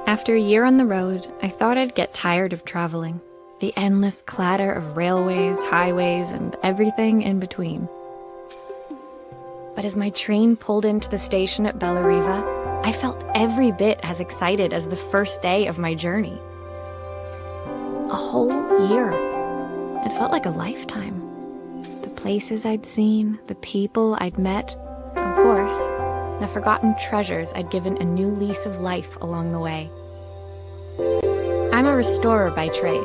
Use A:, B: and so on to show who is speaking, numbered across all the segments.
A: After a year on the road, I thought I'd get tired of traveling. The endless clatter of railways, highways, and everything in between. But as my train pulled into the station at Bellariva, I felt every bit as excited as the first day of my journey. A whole year. It felt like a lifetime. The places I'd seen, the people I'd met, of course, the forgotten treasures I'd given a new lease of life along the way. I'm a restorer by trade.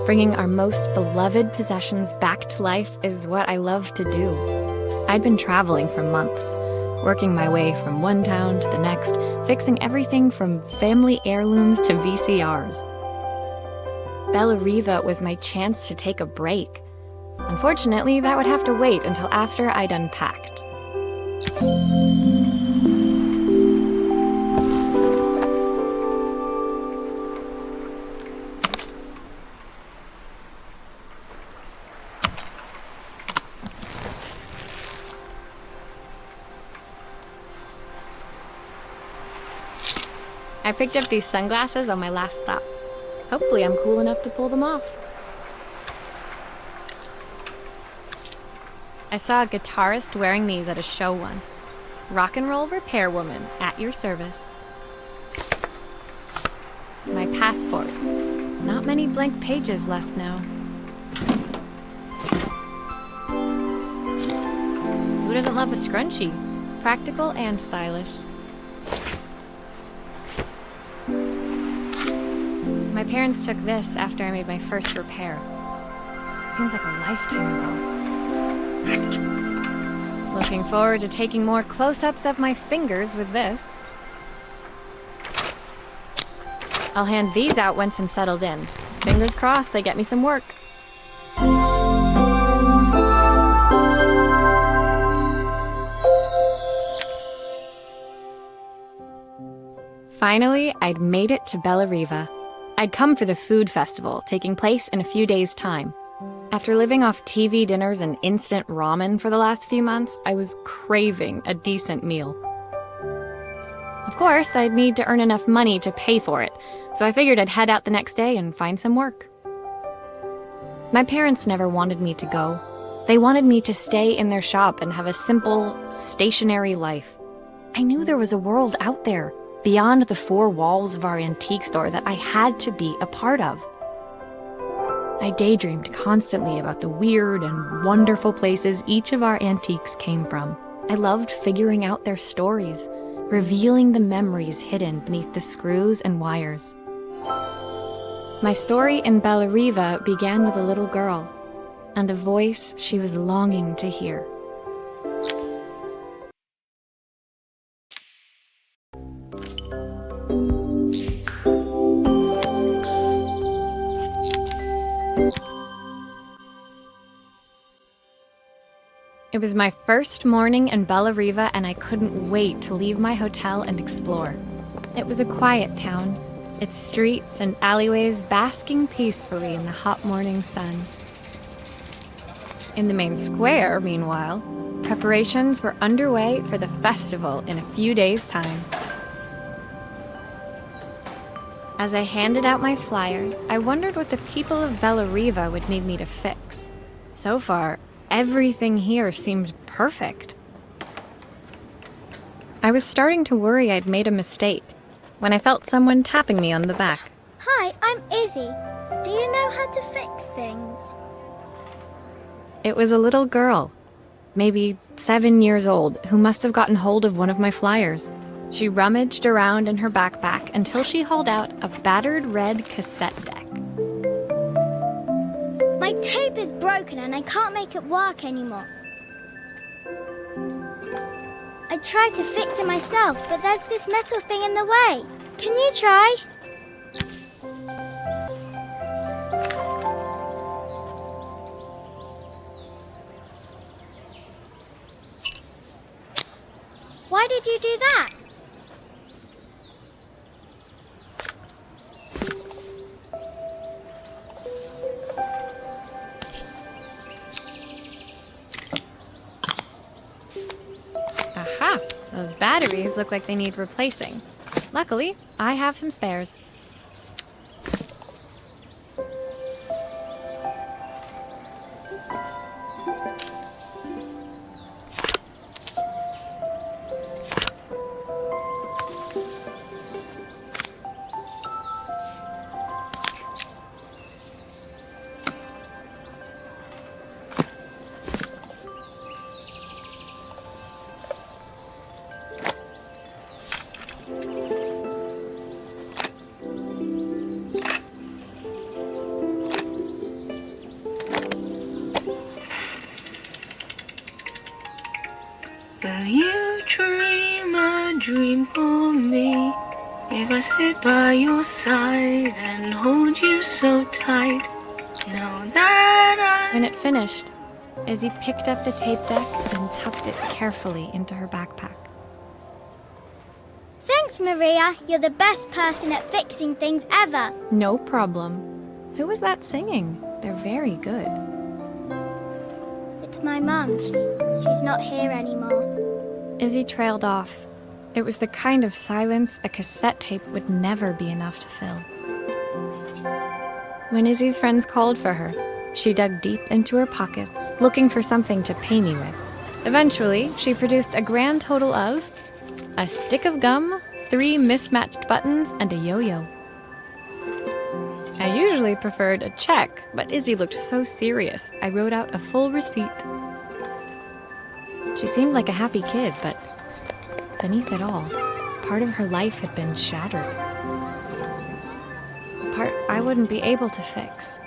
A: Bringing our most beloved possessions back to life is what I love to do. I'd been traveling for months, working my way from one town to the next, fixing everything from family heirlooms to VCRs. Bellariva was my chance to take a break. Unfortunately, that would have to wait until after I'd unpacked. I picked up these sunglasses on my last stop. Hopefully I'm cool enough to pull them off. I saw a guitarist wearing these at a show once. Rock and roll repair woman, at your service. My passport. Not many blank pages left now. Who doesn't love a scrunchie? Practical and stylish. My parents took this after I made my first repair. Seems like a lifetime ago. Looking forward to taking more close-ups of my fingers with this. I'll hand these out once I'm settled in. Fingers crossed they get me some work. Finally, I'd made it to Bellariva. I'd come for the food festival, taking place in a few days' time. After living off TV dinners and instant ramen for the last few months, I was craving a decent meal. Of course, I'd need to earn enough money to pay for it, so I figured I'd head out the next day and find some work. My parents never wanted me to go. They wanted me to stay in their shop and have a simple, stationary life. I knew there was a world out there, beyond the four walls of our antique store, that I had to be a part of. I daydreamed constantly about the weird and wonderful places each of our antiques came from. I loved figuring out their stories, revealing the memories hidden beneath the screws and wires. My story in Bellariva began with a little girl, and a voice she was longing to hear. It was my first morning in Bellariva, and I couldn't wait to leave my hotel and explore. It was a quiet town, its streets and alleyways basking peacefully in the hot morning sun. In the main square, meanwhile, preparations were underway for the festival in a few days' time. As I handed out my flyers, I wondered what the people of Bellariva would need me to fix. So far, everything here seemed perfect. I was starting to worry I'd made a mistake when I felt someone tapping me on the back.
B: Hi, I'm Izzy. Do you know how to fix things?
A: It was a little girl, maybe 7 years old, who must have gotten hold of one of my flyers. She rummaged around in her backpack until she hauled out a battered red cassette deck.
B: My tape is broken and I can't make it work anymore. I tried to fix it myself, but there's this metal thing in the way. Can you try? did you do that?
A: Aha! Those batteries look like they need replacing. Luckily, I have some spares.
C: Will you dream a dream for me? If I sit by your side and hold you so tight, know that
A: When it finished, Izzy picked up the tape deck and tucked it carefully into her backpack.
B: Thanks, Maria. You're the best person at fixing things ever.
A: No problem. Who was that singing? They're very good.
B: It's my mum. She's not here anymore.
A: Izzy trailed off. It was the kind of silence a cassette tape would never be enough to fill. When Izzy's friends called for her, she dug deep into her pockets, looking for something to pay me with. Eventually, she produced a grand total of a stick of gum, 3 mismatched buttons, and a yo-yo. I usually preferred a check, but Izzy looked so serious, I wrote out a full receipt. She seemed like a happy kid, but beneath it all, part of her life had been shattered. A part I wouldn't be able to fix.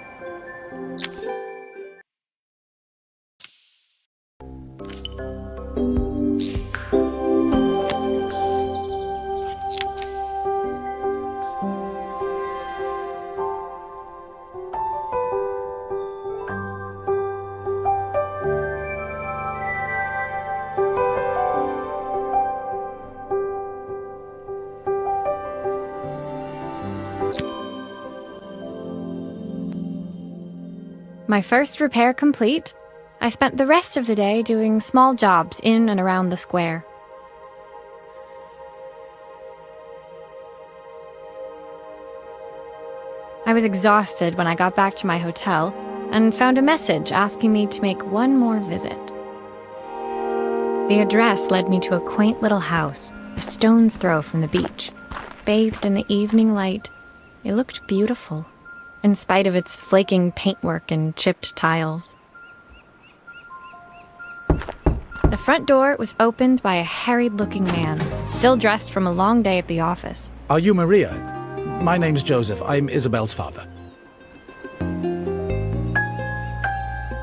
A: My first repair complete, I spent the rest of the day doing small jobs in and around the square. I was exhausted when I got back to my hotel and found a message asking me to make one more visit. The address led me to a quaint little house, a stone's throw from the beach. Bathed in the evening light, it looked beautiful, in spite of its flaking paintwork and chipped tiles. The front door was opened by a harried-looking man, still dressed from a long day at the office.
D: Are you Maria? My name's Joseph. I'm Isabel's father.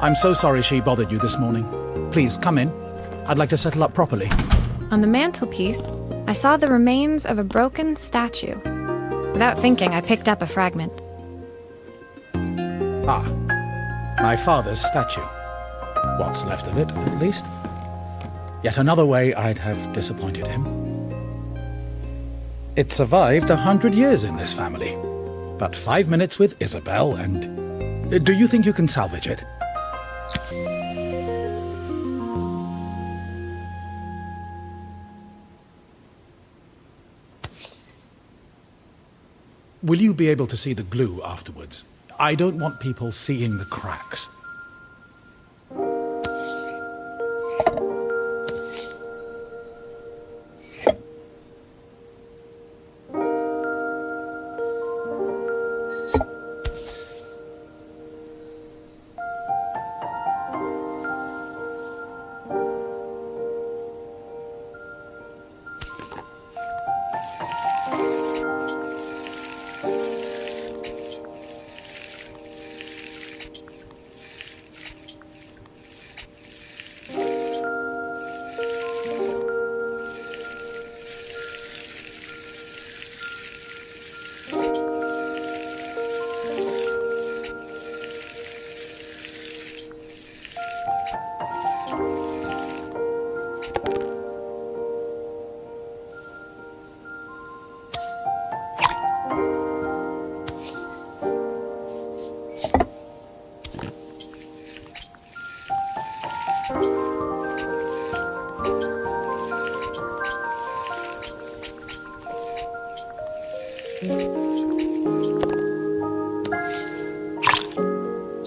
D: I'm so sorry she bothered you this morning. Please, come in. I'd like to settle up properly.
A: On the mantelpiece, I saw the remains of a broken statue. Without thinking, I picked up a fragment.
D: Ah, my father's statue. What's left of it, at least. Yet another way I'd have disappointed him. It survived 100 years in this family. But 5 minutes with Isabel and... Do you think you can salvage it? Will you be able to see the glue afterwards? I don't want people seeing the cracks.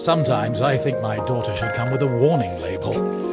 D: Sometimes I think my daughter should come with a warning label.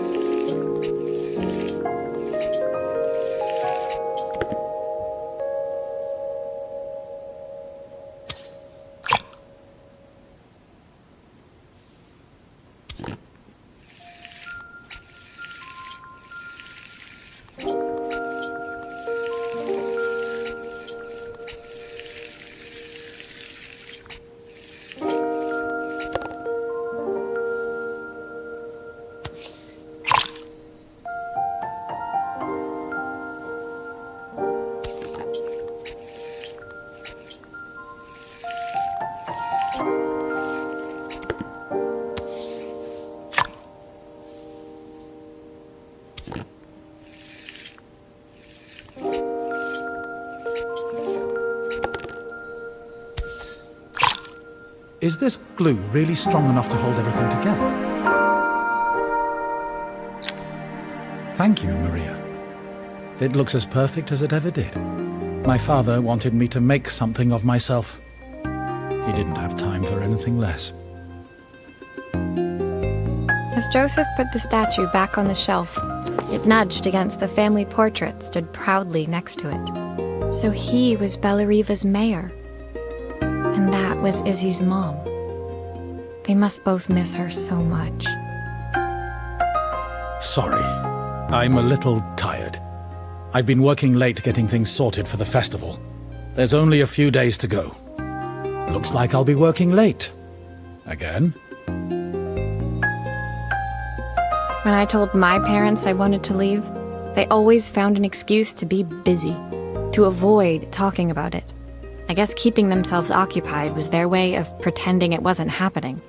D: Is this glue really strong enough to hold everything together? Thank you, Maria. It looks as perfect as it ever did. My father wanted me to make something of myself. He didn't have time for anything less.
A: As Joseph put the statue back on the shelf, it nudged against the family portrait stood proudly next to it. So he was Bellariva's mayor. And that was Izzy's mom. They must both miss her so much.
D: Sorry, I'm a little tired. I've been working late getting things sorted for the festival. There's only a few days to go. Looks like I'll be working late. Again.
A: When I told my parents I wanted to leave, they always found an excuse to be busy, to avoid talking about it. I guess keeping themselves occupied was their way of pretending it wasn't happening.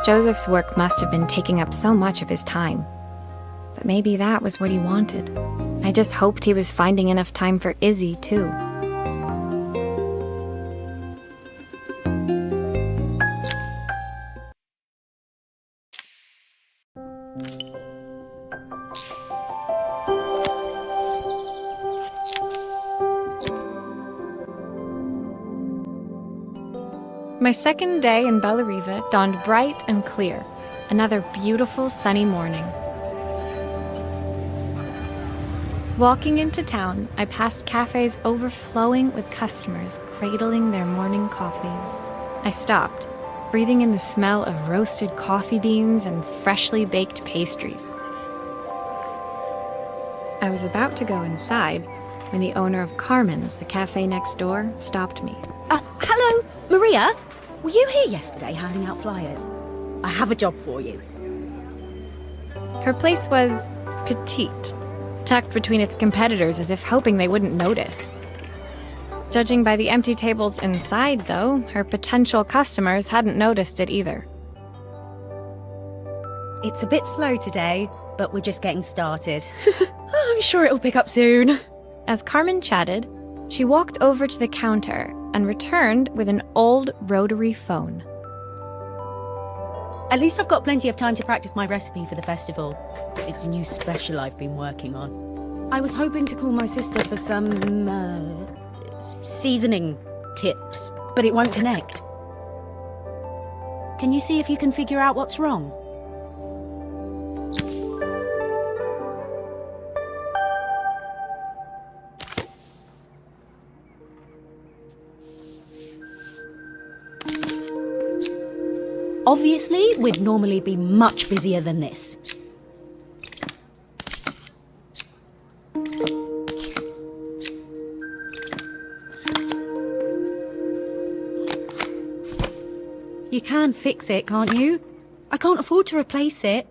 A: Joseph's work must have been taking up so much of his time. But maybe that was what he wanted. I just hoped he was finding enough time for Izzy, too. My second day in Bellariva dawned bright and clear. Another beautiful sunny morning. Walking into town, I passed cafes overflowing with customers cradling their morning coffees. I stopped, breathing in the smell of roasted coffee beans and freshly baked pastries. I was about to go inside when the owner of Carmen's, the cafe next door, stopped me.
E: Hello, Maria? Were you here yesterday handing out flyers? I have a job for you.
A: Her place was petite, tucked between its competitors as if hoping they wouldn't notice. Judging by the empty tables inside, though, her potential customers hadn't noticed it either.
E: It's a bit slow today, but we're just getting started. I'm sure it'll pick up soon.
A: As Carmen chatted, she walked over to the counter and returned with an old rotary phone.
E: At least I've got plenty of time to practice my recipe for the festival. It's a new special I've been working on. I was hoping to call my sister for some, seasoning tips, but it won't connect. Can you see if you can figure out what's wrong? Obviously, we'd normally be much busier than this. You can fix it, can't you? I can't afford to replace it.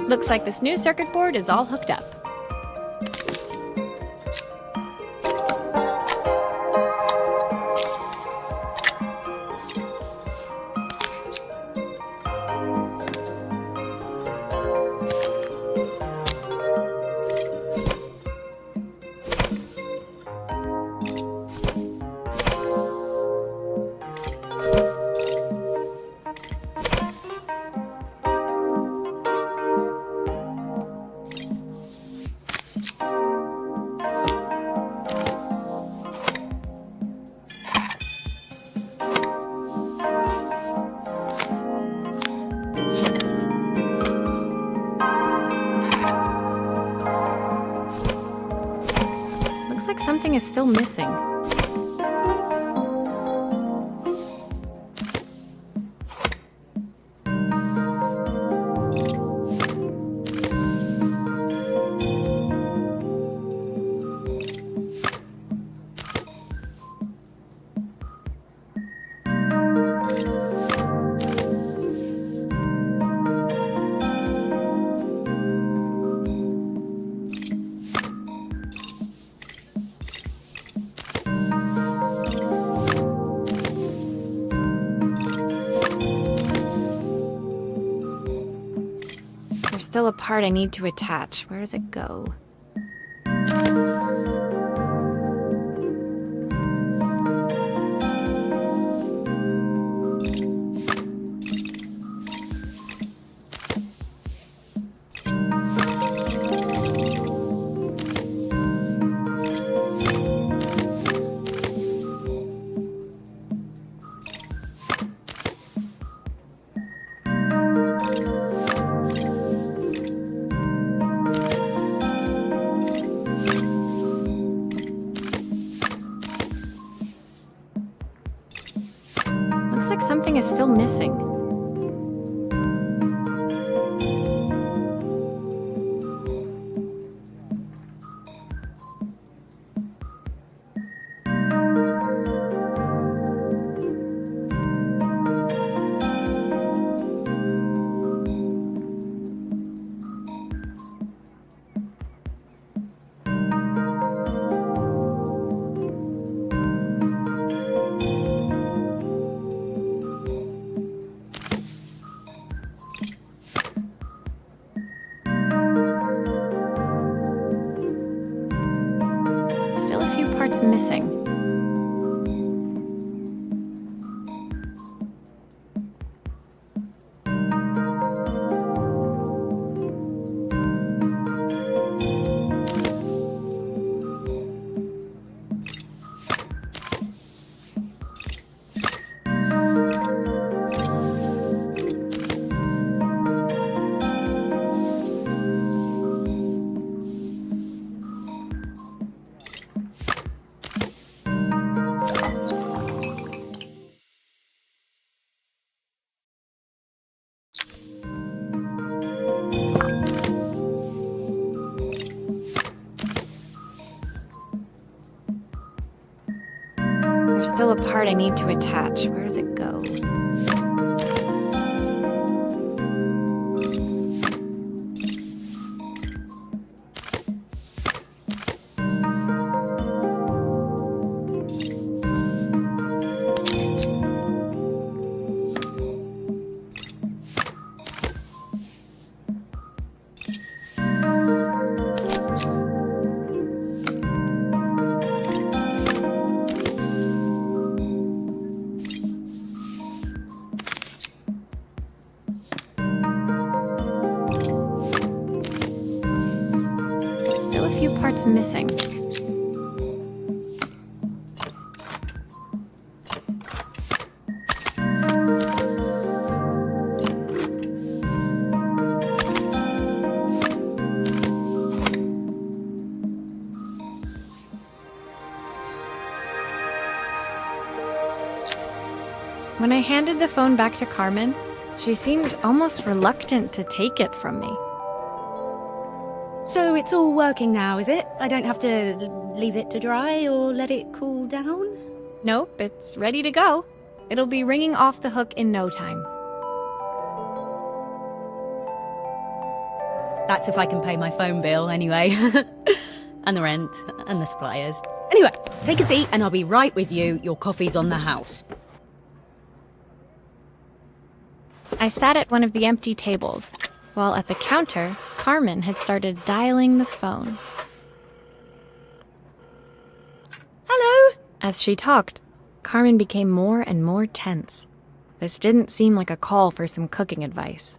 A: Looks like this new circuit board is all hooked up. is still missing. There's still a part I need to attach. Where does it go? Looks like something is still missing. Missing. There's still a part I need to attach. Where does it go? Parts missing. When I handed the phone back to Carmen, she seemed almost reluctant to take it from me.
E: So it's all working now, is it? I don't have to leave it to dry or let it cool down?
A: Nope, it's ready to go. It'll be ringing off the hook in no time.
E: That's if I can pay my phone bill, anyway. And the rent, and the suppliers. Anyway, take a seat and I'll be right with you. Your coffee's on the house.
A: I sat at one of the empty tables, while at the counter, Carmen had started dialing the phone.
E: Hello?
A: As she talked, Carmen became more and more tense. This didn't seem like a call for some cooking advice.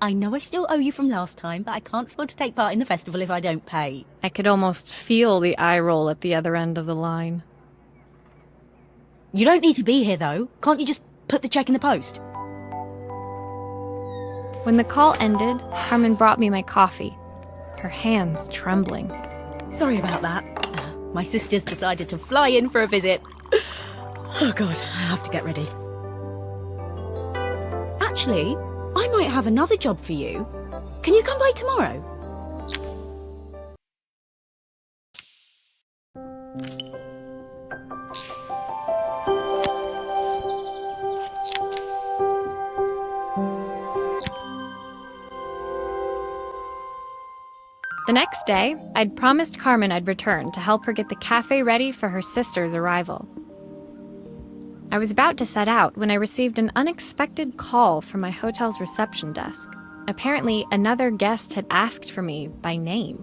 E: I know I still owe you from last time, but I can't afford to take part in the festival if I don't pay.
A: I could almost feel the eye roll at the other end of the line.
E: You don't need to be here, though. Can't you just put the check in the post?
A: When the call ended, Carmen brought me my coffee, her hands trembling.
E: Sorry about that. My sister's decided to fly in for a visit. Oh God, I have to get ready. Actually, I might have another job for you. Can you come by tomorrow?
A: The next day, I'd promised Carmen I'd return to help her get the cafe ready for her sister's arrival. I was about to set out when I received an unexpected call from my hotel's reception desk. Apparently, another guest had asked for me by name.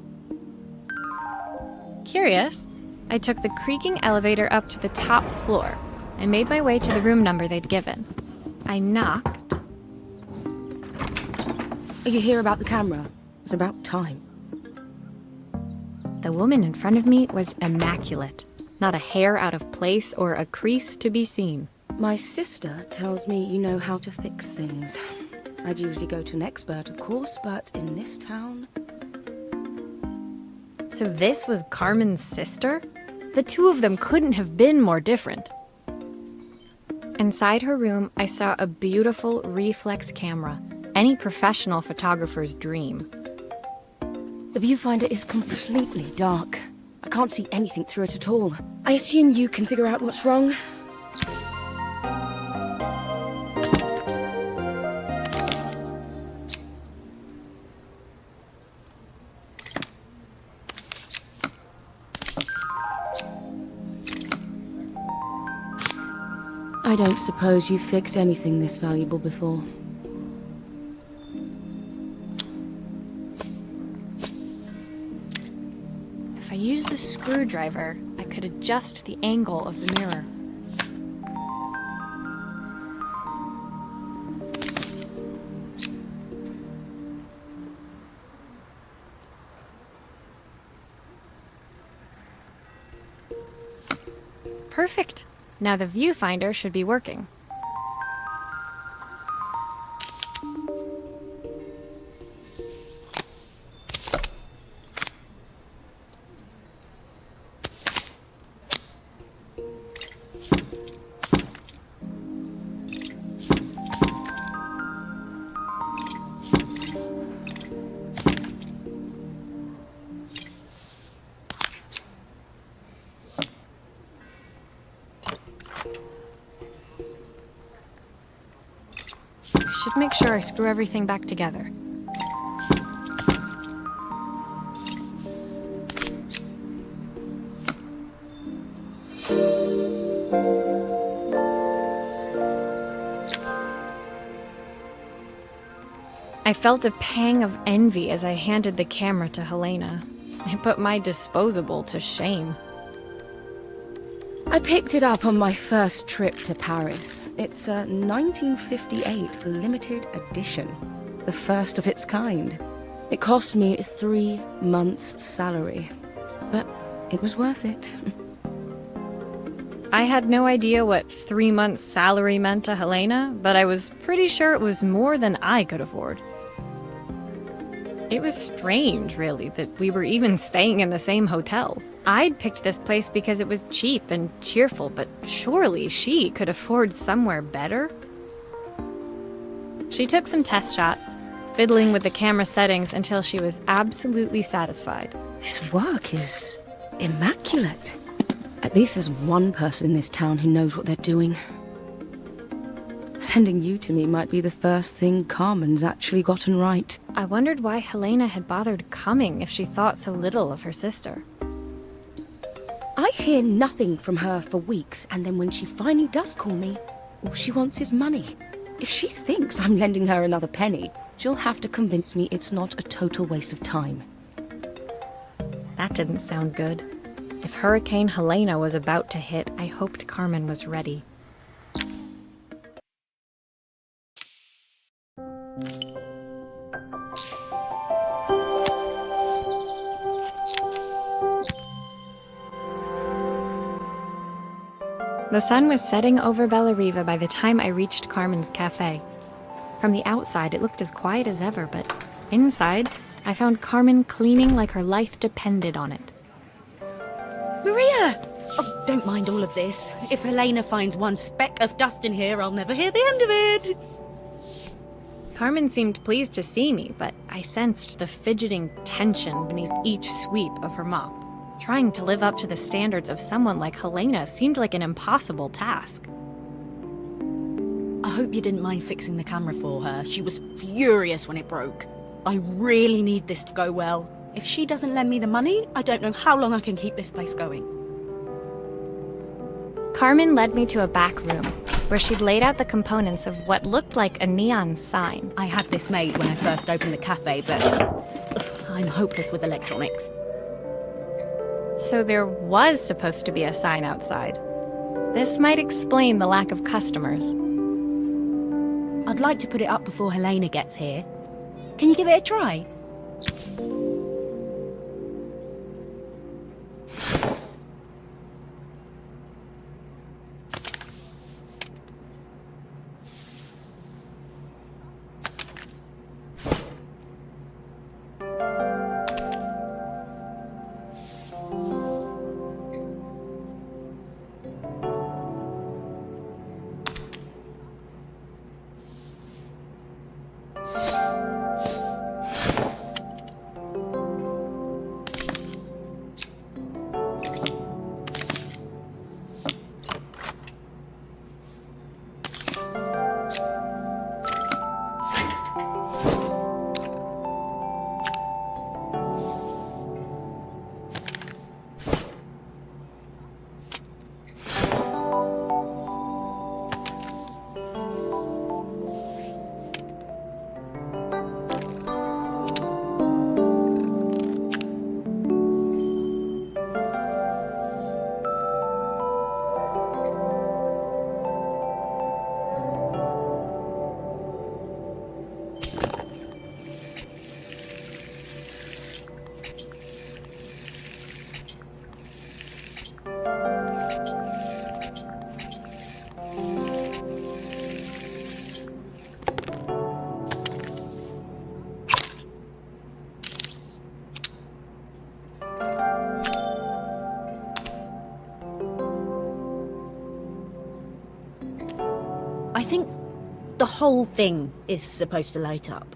A: Curious, I took the creaking elevator up to the top floor and made my way to the room number they'd given. I knocked.
E: Are you here about the camera? It's about time.
A: The woman in front of me was immaculate. Not a hair out of place or a crease to be seen.
E: My sister tells me you know how to fix things. I'd usually go to an expert, of course, but in this town...
A: So this was Carmen's sister? The two of them couldn't have been more different. Inside her room, I saw a beautiful reflex camera, any professional photographer's dream.
E: The viewfinder is completely dark. I can't see anything through it at all. I assume you can figure out what's wrong? I don't suppose you've fixed anything this valuable before.
A: If I used the screwdriver, I could adjust the angle of the mirror. Perfect. Now the viewfinder should be working. Should make sure I screw everything back together. I felt a pang of envy as I handed the camera to Helena. I put my disposable to shame.
E: I picked it up on my first trip to Paris. It's a 1958 limited edition, the first of its kind. It cost me 3 months' salary, but it was worth it.
A: I had no idea what 3 months' salary meant to Helena, but I was pretty sure it was more than I could afford. It was strange, really, that we were even staying in the same hotel. I'd picked this place because it was cheap and cheerful, but surely she could afford somewhere better? She took some test shots, fiddling with the camera settings until she was absolutely satisfied.
E: This work is immaculate. At least there's one person in this town who knows what they're doing. Sending you to me might be the first thing Carmen's actually gotten right.
A: I wondered why Helena had bothered coming if she thought so little of her sister.
E: I hear nothing from her for weeks, and then when she finally does call me, all she wants is money. If she thinks I'm lending her another penny, she'll have to convince me it's not a total waste of time.
A: That didn't sound good. If Hurricane Helena was about to hit, I hoped Carmen was ready. The sun was setting over Bellariva by the time I reached Carmen's cafe. From the outside, it looked as quiet as ever, but inside, I found Carmen cleaning like her life depended on it.
F: Maria! Oh, don't mind all of this. If Helena finds one speck of dust in here, I'll never hear the end of it.
A: Carmen seemed pleased to see me, but I sensed the fidgeting tension beneath each sweep of her mop. Trying to live up to the standards of someone like Helena seemed like an impossible task.
F: I hope you didn't mind fixing the camera for her. She was furious when it broke. I really need this to go well. If she doesn't lend me the money, I don't know how long I can keep this place going.
A: Carmen led me to a back room, where she'd laid out the components of what looked like a neon sign.
F: I had this made when I first opened the cafe, but I'm hopeless with electronics.
A: So there was supposed to be a sign outside. This might explain the lack of customers.
F: I'd like to put it up before Helena gets here. Can you give it a try? I think the whole thing is supposed to light up.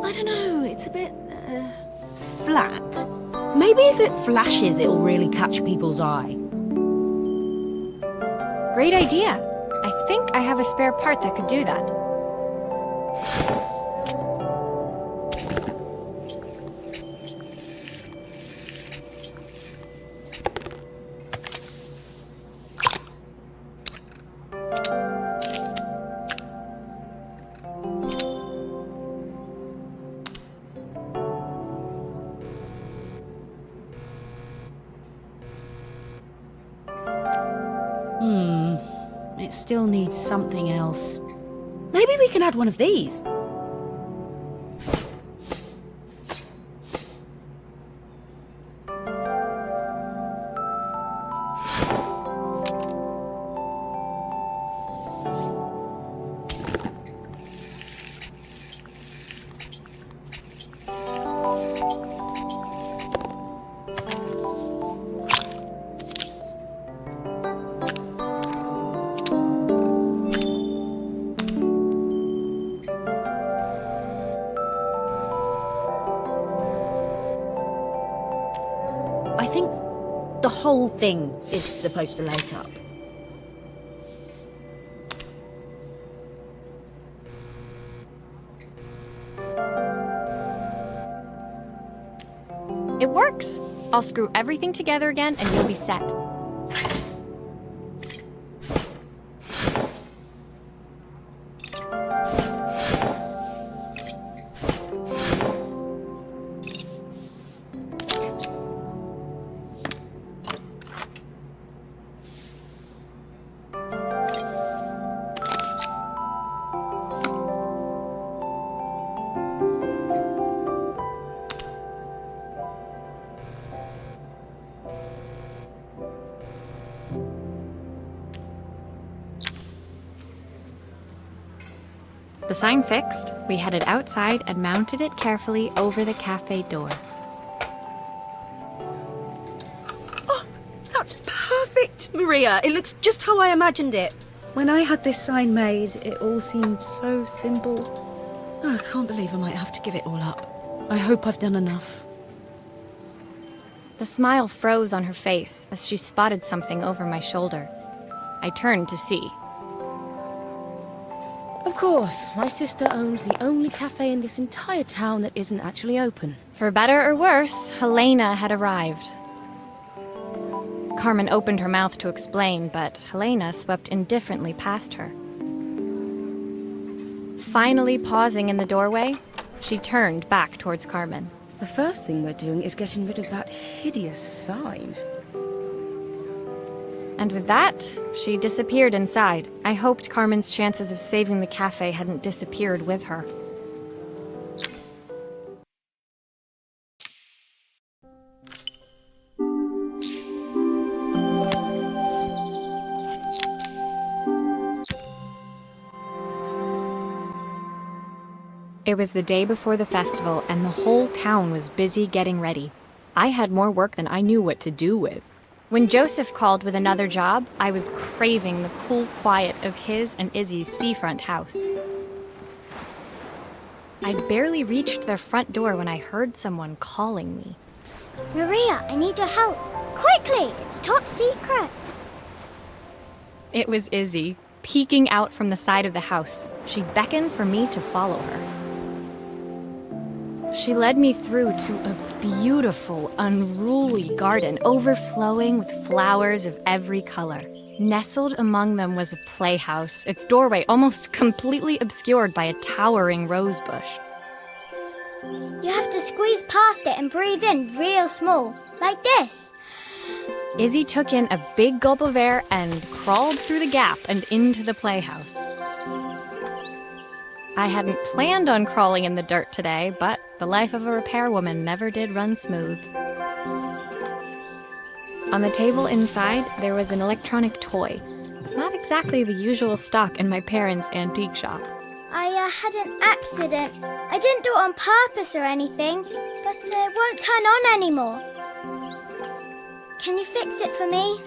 F: I don't know, it's a bit flat. Maybe if it flashes, it'll really catch people's eye.
A: Great idea. I think I have a spare part that could do that.
F: It still needs something else. Maybe we can add one of these. I think the whole thing is supposed to light up.
A: It works! I'll screw everything together again and you'll be set. The sign fixed, we headed outside and mounted it carefully over the cafe door.
F: Oh, that's perfect, Maria. It looks just how I imagined it. When I had this sign made, it all seemed so simple. Oh, I can't believe I might have to give it all up. I hope I've done enough.
A: The smile froze on her face as she spotted something over my shoulder. I turned to see.
E: Of course, my sister owns the only cafe in this entire town that isn't actually open.
A: For better or worse, Helena had arrived. Carmen opened her mouth to explain, but Helena swept indifferently past her. Finally pausing in the doorway, she turned back towards Carmen.
E: The first thing we're doing is getting rid of that hideous sign.
A: And with that, she disappeared inside. I hoped Carmen's chances of saving the cafe hadn't disappeared with her. It was the day before the festival, and the whole town was busy getting ready. I had more work than I knew what to do with. When Joseph called with another job, I was craving the cool quiet of his and Izzy's seafront house. I'd barely reached their front door when I heard someone calling me.
B: Psst, Maria, I need your help. Quickly, it's top secret.
A: It was Izzy, peeking out from the side of the house. She beckoned for me to follow her. She led me through to a beautiful, unruly garden overflowing with flowers of every color. Nestled among them was a playhouse, its doorway almost completely obscured by a towering rose bush.
B: You have to squeeze past it and breathe in real small, like this.
A: Izzy took in a big gulp of air and crawled through the gap and into the playhouse. I hadn't planned on crawling in the dirt today, but the life of a repairwoman never did run smooth. On the table inside, there was an electronic toy. Not exactly the usual stock in my parents' antique shop.
B: I had an accident. I didn't do it on purpose or anything, but it won't turn on anymore. Can you fix it for me?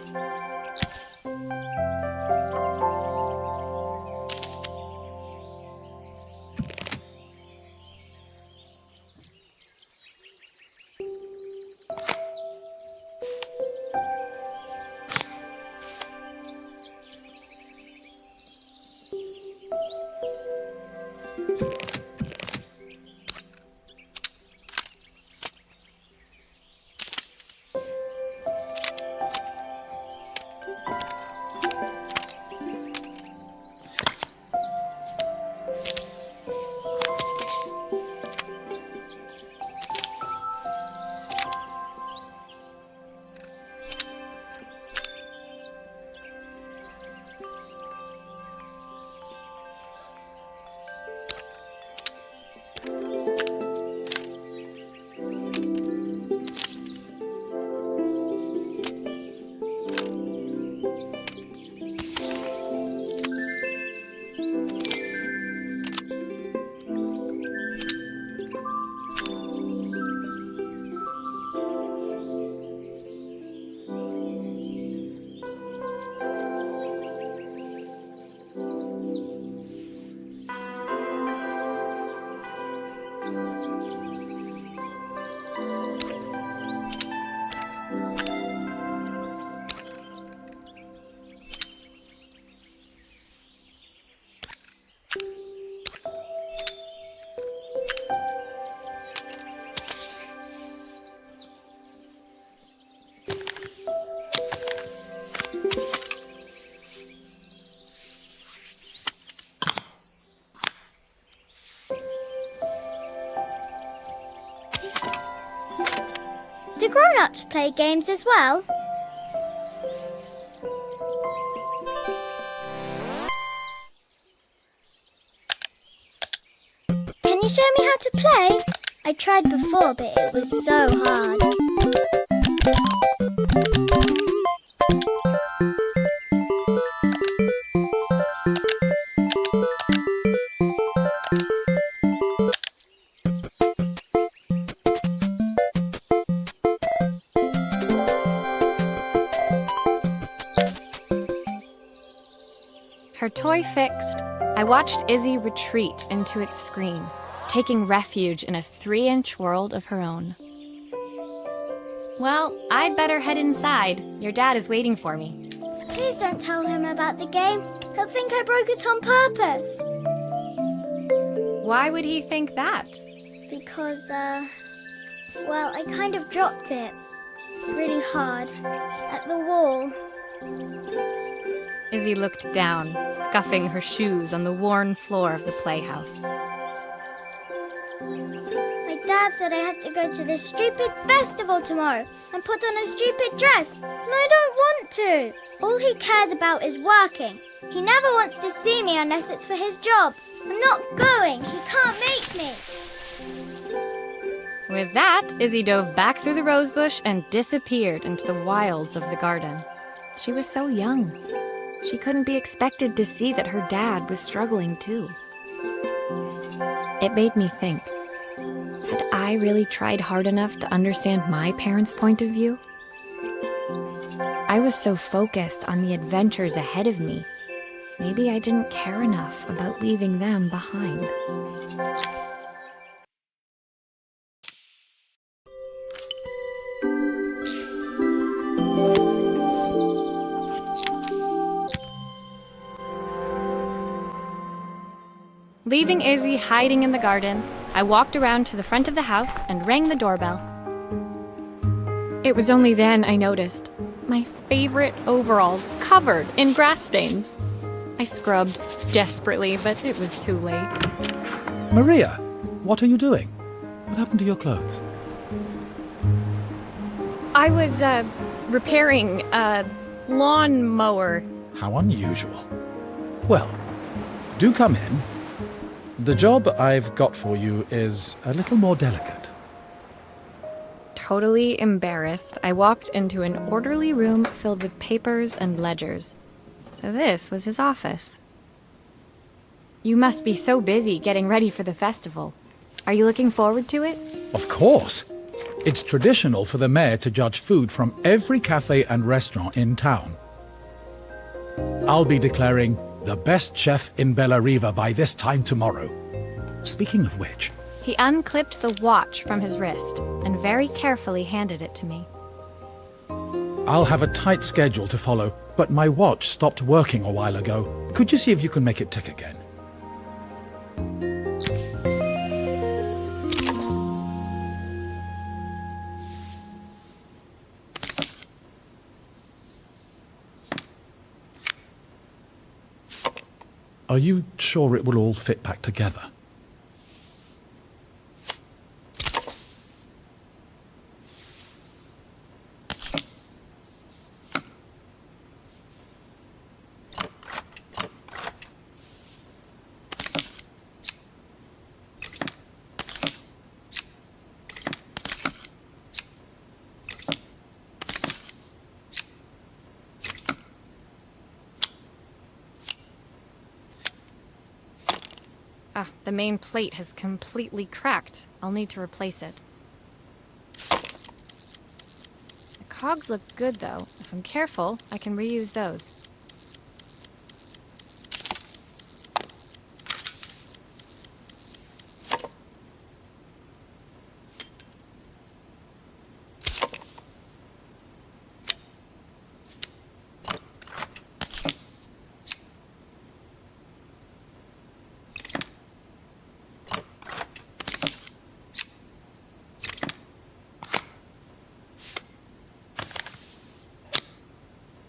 B: Do grown-ups play games as well? Can you show me how to play? I tried before, but it was so hard.
A: her toy fixed, I watched Izzy retreat into its screen, taking refuge in a 3-inch world of her own. Well, I'd better head inside. Your dad is waiting for me.
B: Please don't tell him about the game. He'll think I broke it on purpose.
A: Why would he think that?
B: Because, well, I kind of dropped it really hard at the wall.
A: Izzy looked down, scuffing her shoes on the worn floor of the playhouse.
B: My dad said I have to go to this stupid festival tomorrow and put on a stupid dress, and I don't want to. All he cares about is working. He never wants to see me unless it's for his job. I'm not going. He can't make me.
A: With that, Izzy dove back through the rosebush and disappeared into the wilds of the garden. She was so young. She couldn't be expected to see that her dad was struggling too. It made me think, had I really tried hard enough to understand my parents' point of view? I was so focused on the adventures ahead of me, maybe I didn't care enough about leaving them behind. Leaving Izzy hiding in the garden, I walked around to the front of the house and rang the doorbell. It was only then I noticed my favorite overalls covered in grass stains. I scrubbed desperately, but it was too late.
D: Maria, what are you doing? What happened to your clothes?
A: I was, repairing a lawnmower.
D: How unusual. Well, do come in. The job I've got for you is a little more delicate.
A: Totally embarrassed, I walked into an orderly room filled with papers and ledgers. So this was his office. You must be so busy getting ready for the festival. Are you looking forward to it?
D: Of course. It's traditional for the mayor to judge food from every cafe and restaurant in town. I'll be declaring the best chef in Bella Riva by this time tomorrow. Speaking of which...
A: He unclipped the watch from his wrist and very carefully handed it to me.
D: I'll have a tight schedule to follow, but my watch stopped working a while ago. Could you see if you can make it tick again? Are you sure it will all fit back together?
A: The main plate has completely cracked. I'll need to replace it. The cogs look good, though. If I'm careful, I can reuse those.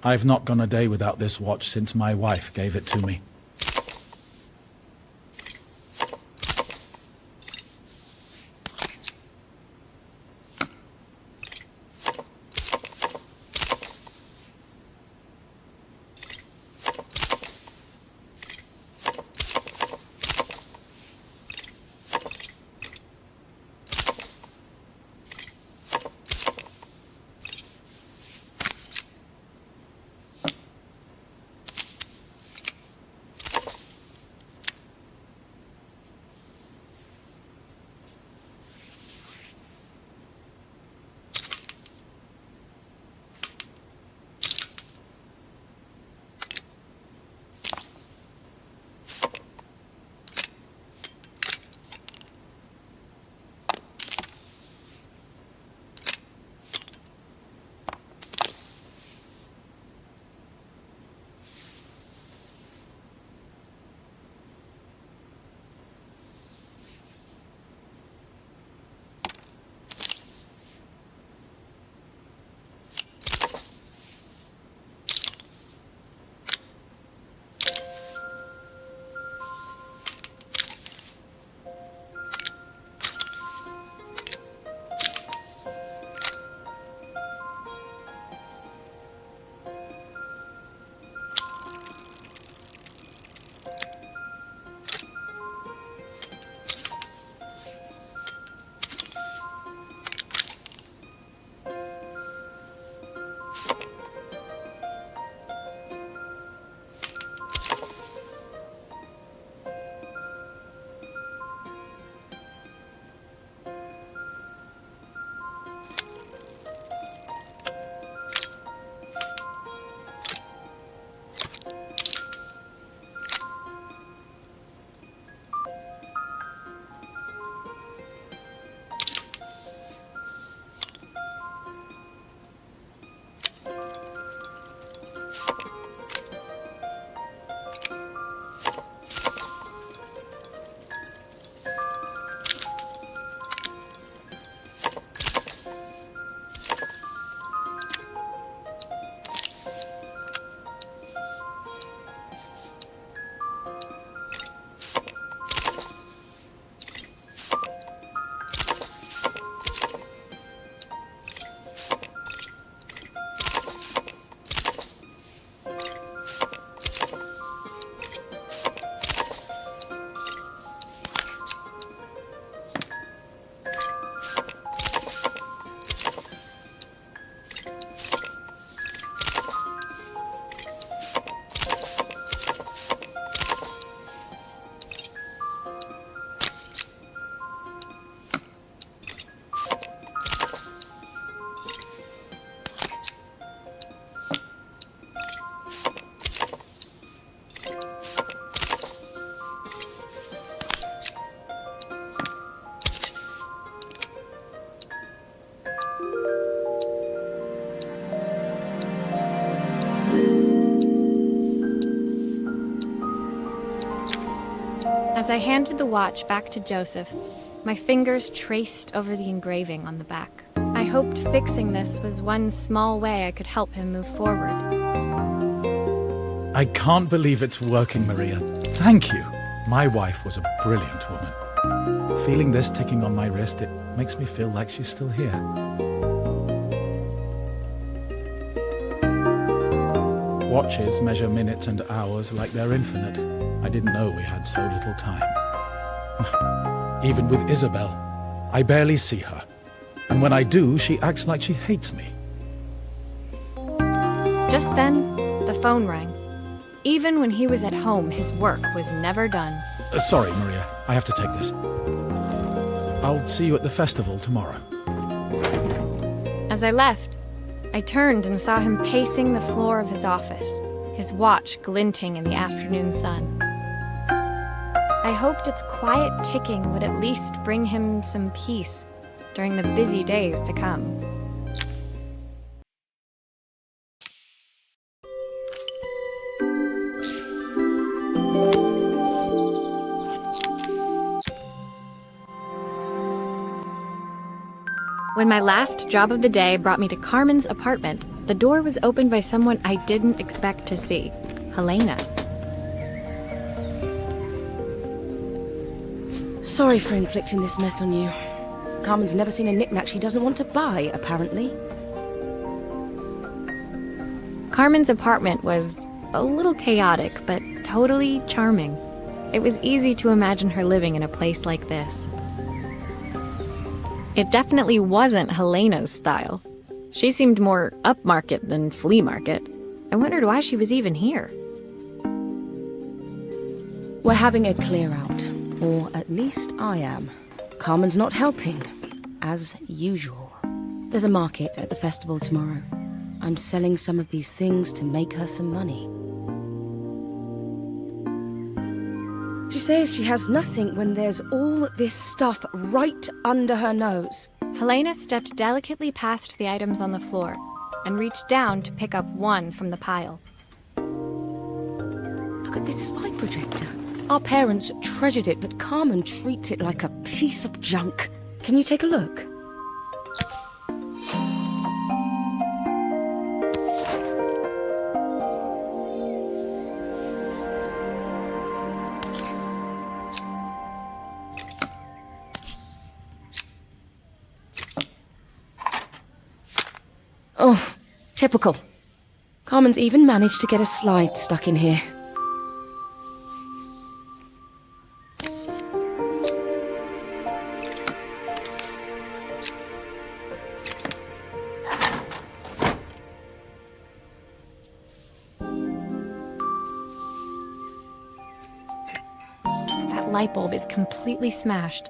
D: I've not gone a day without this watch since my wife gave it to me.
A: As I handed the watch back to Joseph, my fingers traced over the engraving on the back. I hoped fixing this was one small way I could help him move forward.
D: I can't believe it's working, Maria. Thank you. My wife was a brilliant woman. Feeling this ticking on my wrist, it makes me feel like she's still here. Watches measure minutes and hours like they're infinite. I didn't know we had so little time. Even with Isabel, I barely see her. And when I do, she acts like she hates me.
A: Just then, the phone rang. Even when he was at home, his work was never done.
D: Sorry, Maria. I have to take this. I'll see you at the festival tomorrow.
A: As I left, I turned and saw him pacing the floor of his office, his watch glinting in the afternoon sun. I hoped its quiet ticking would at least bring him some peace during the busy days to come. When my last job of the day brought me to Carmen's apartment, the door was opened by someone I didn't expect to see, Helena.
E: Sorry for inflicting this mess on you. Carmen's never seen a knick-knack she doesn't want to buy, apparently.
A: Carmen's apartment was a little chaotic, but totally charming. It was easy to imagine her living in a place like this. It definitely wasn't Helena's style. She seemed more upmarket than flea market. I wondered why she was even here.
E: We're having a clear-out. Or at least I am. Carmen's not helping, as usual. There's a market at the festival tomorrow. I'm selling some of these things to make her some money. She says she has nothing when there's all this stuff right under her nose.
A: Helena stepped delicately past the items on the floor and reached down to pick up one from the pile.
E: Look at this slide projector. Our parents treasured it, but Carmen treats it like a piece of junk. Can you take a look? Oh, typical. Carmen's even managed to get a slide stuck in here.
A: That light bulb is completely smashed.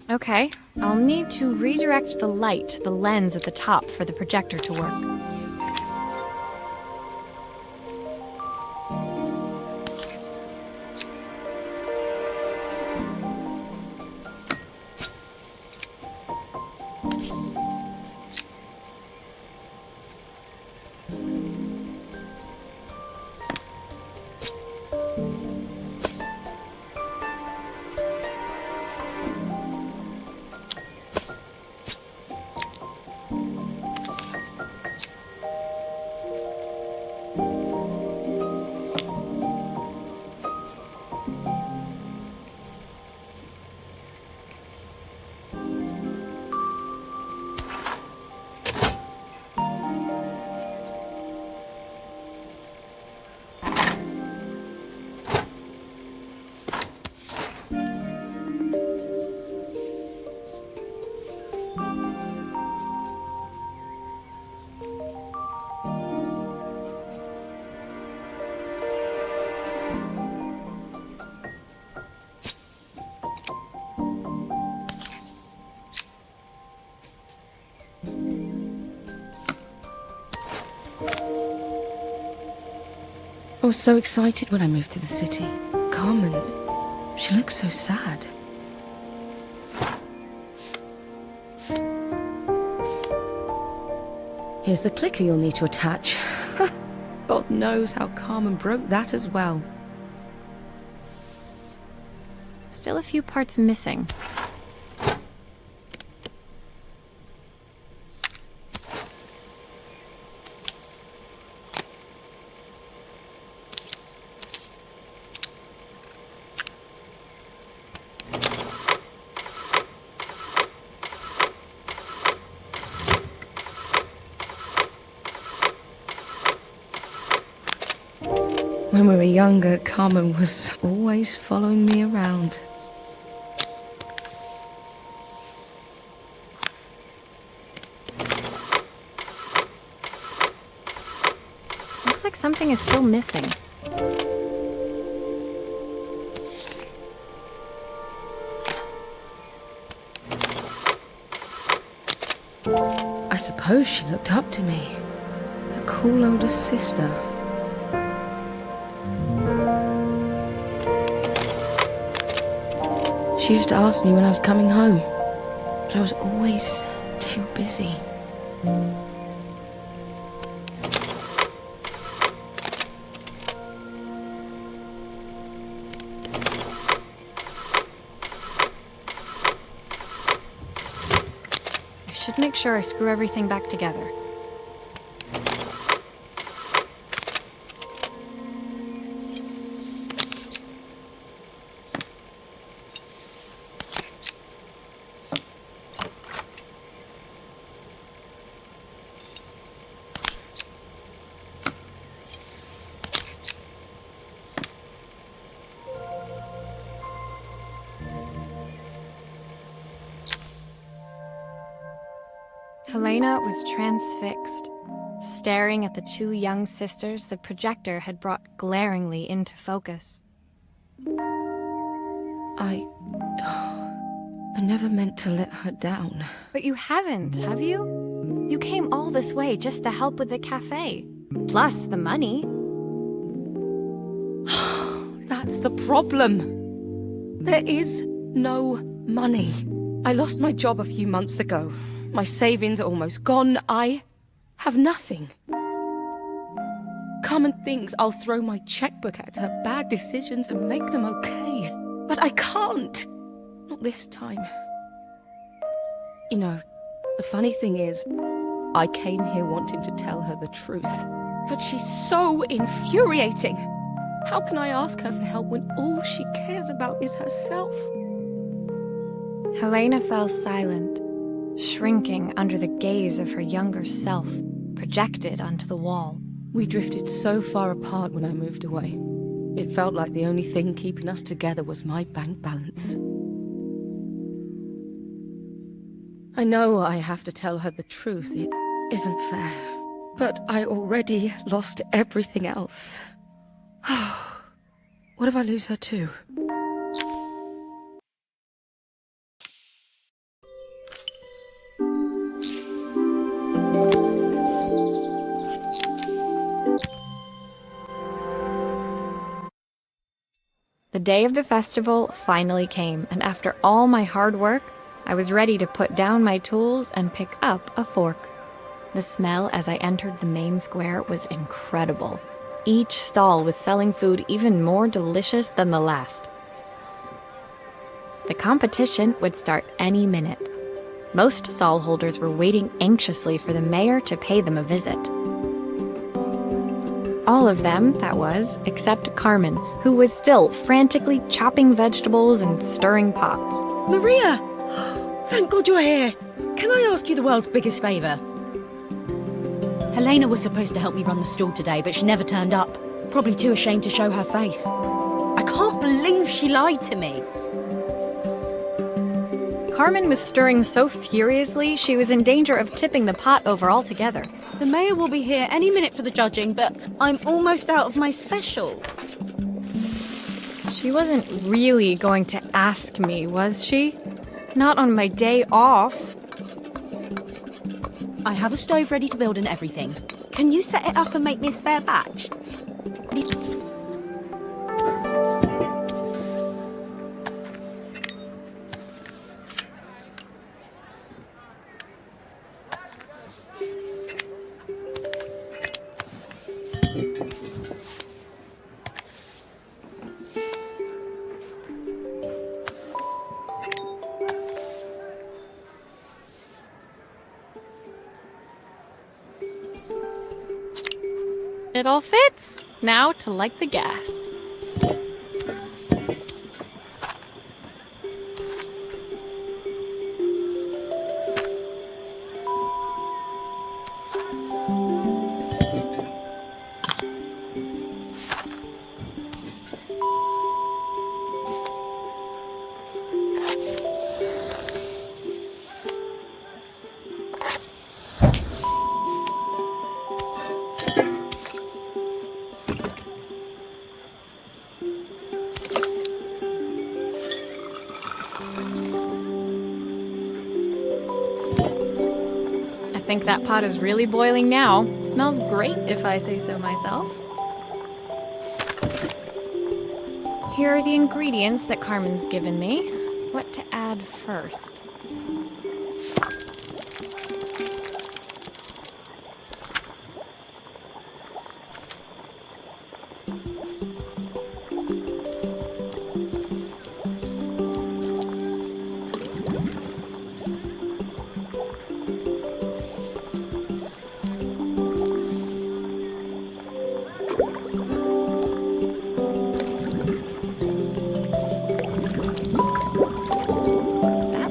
A: Okay, I'll need to redirect the light to the lens at the top for the projector to work.
E: I was so excited when I moved to the city. Carmen, she looked so sad. Here's the clicker you'll need to attach. God knows how Carmen broke that as well.
A: Still a few parts missing.
E: When we were younger, Carmen was always following me around.
A: Looks like something is still missing.
E: I suppose she looked up to me. A cool older sister. She used to ask me when I was coming home, but I was always too busy.
A: I should make sure I screw everything back together. Helena was transfixed, staring at the two young sisters the projector had brought glaringly into focus.
E: I never meant to let her down.
A: But you haven't, have you? You came all this way just to help with the cafe, plus the money.
E: That's the problem. There is no money. I lost my job a few months ago. My savings are almost gone. I have nothing. Carmen thinks I'll throw my checkbook at her bad decisions and make them okay. But I can't. Not this time. You know, the funny thing is, I came here wanting to tell her the truth. But she's so infuriating. How can I ask her for help when all she cares about is herself?
A: Helena fell silent, shrinking under the gaze of her younger self, projected onto the wall.
E: We drifted so far apart when I moved away. It felt like the only thing keeping us together was my bank balance. I know I have to tell her the truth. It isn't fair. But I already lost everything else. What if I lose her too?
A: The day of the festival finally came, and after all my hard work, I was ready to put down my tools and pick up a fork. The smell as I entered the main square was incredible. Each stall was selling food even more delicious than the last. The competition would start any minute. Most stall holders were waiting anxiously for the mayor to pay them a visit. All of them, that was, except Carmen, who was still frantically chopping vegetables and stirring pots.
F: Maria! Thank God you're here. Can I ask you the world's biggest favour? Helena was supposed to help me run the stall today, but she never turned up. Probably too ashamed to show her face. I can't believe she lied to me.
A: Carmen was stirring so furiously, she was in danger of tipping the pot over altogether.
F: The mayor will be here any minute for the judging, but I'm almost out of my special.
A: She wasn't really going to ask me, was she? Not on my day off.
F: I have a stove ready to build and everything. Can you set it up and make me a spare batch?
A: It all fits. Now to light the gas. I think that pot is really boiling now. Smells great if I say so myself. Here are the ingredients that Carmen's given me. What to add first?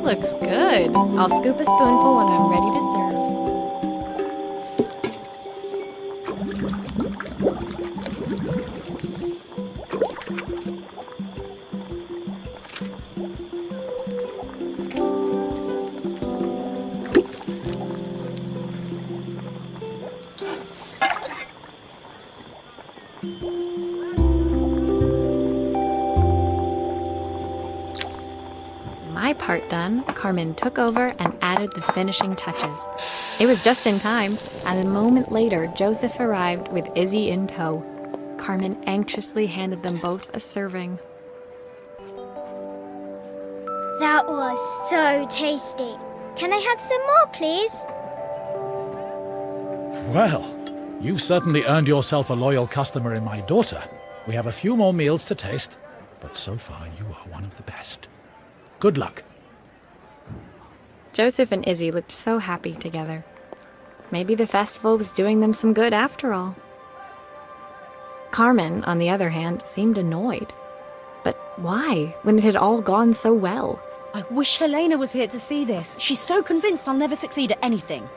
A: Looks good. I'll scoop a spoonful when I'm ready to serve. My part done, Carmen took over and added the finishing touches. It was just in time, and a moment later, Joseph arrived with Izzy in tow. Carmen anxiously handed them both a serving.
B: That was so tasty. Can I have some more, please?
D: Well, you've certainly earned yourself a loyal customer in my daughter. We have a few more meals to taste, but so far you are one of the best. Good luck.
A: Joseph and Izzy looked so happy together. Maybe the festival was doing them some good after all. Carmen, on the other hand, seemed annoyed. But why, when it had all gone so well?
F: I wish Helena was here to see this. She's so convinced I'll never succeed at anything.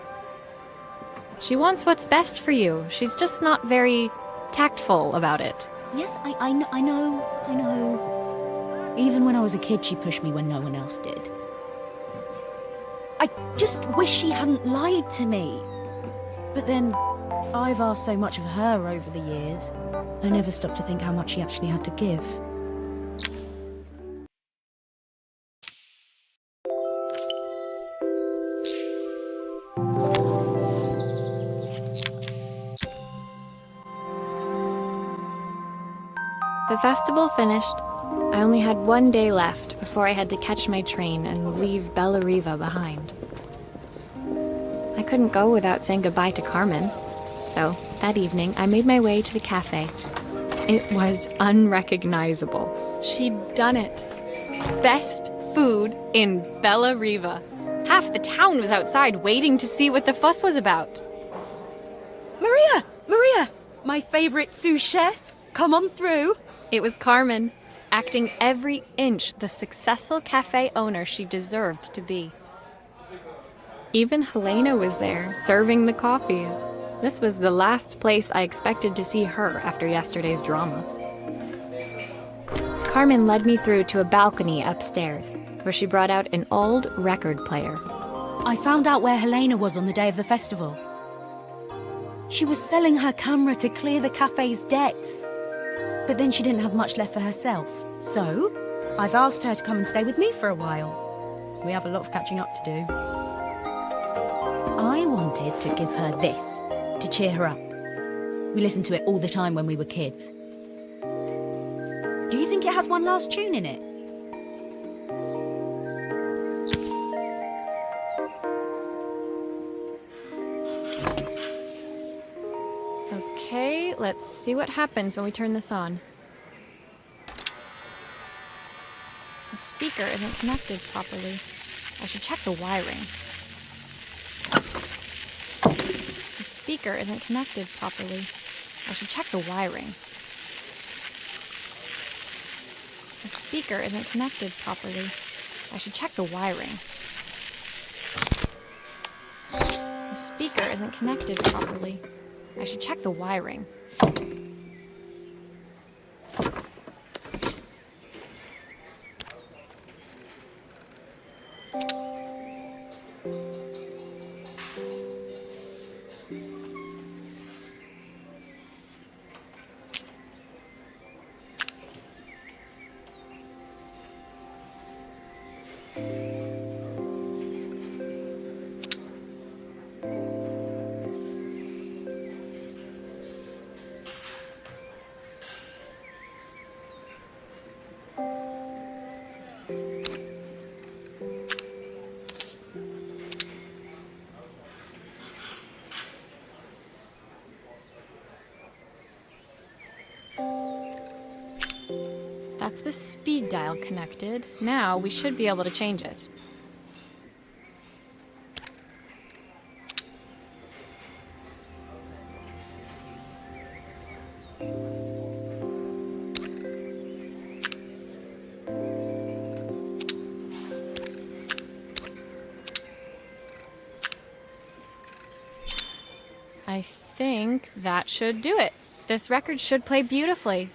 A: She wants what's best for you. She's just not very tactful about it.
F: Yes, I know. Even when I was a kid, she pushed me when no one else did. I just wish she hadn't lied to me. But then, I've asked so much of her over the years. I never stopped to think how much she actually had to give.
A: The festival finished. I only had one day left before I had to catch my train and leave Bella Riva behind. I couldn't go without saying goodbye to Carmen, so that evening I made my way to the cafe. It was unrecognizable. She'd done it. Best food in Bella Riva. Half the town was outside waiting to see what the fuss was about.
F: Maria! My favorite sous chef! Come on through!
A: It was Carmen, acting every inch the successful cafe owner she deserved to be. Even Helena was there, serving the coffees. This was the last place I expected to see her after yesterday's drama. Carmen led me through to a balcony upstairs, where she brought out an old record player.
F: I found out where Helena was on the day of the festival. She was selling her camera to clear the cafe's debts. But then she didn't have much left for herself. So, I've asked her to come and stay with me for a while. We have a lot of catching up to do. I wanted to give her this, to cheer her up. We listened to it all the time when we were kids. Do you think it has one last tune in it?
A: Okay, let's see what happens when we turn this on. The speaker isn't connected properly. I should check the wiring. The speaker isn't connected properly. I should check the wiring. The speaker isn't connected properly. I should check the wiring. The speaker isn't connected properly. I should check the wiring. That's the speed dial connected. Now we should be able to change it. I think that should do it. This record should play beautifully.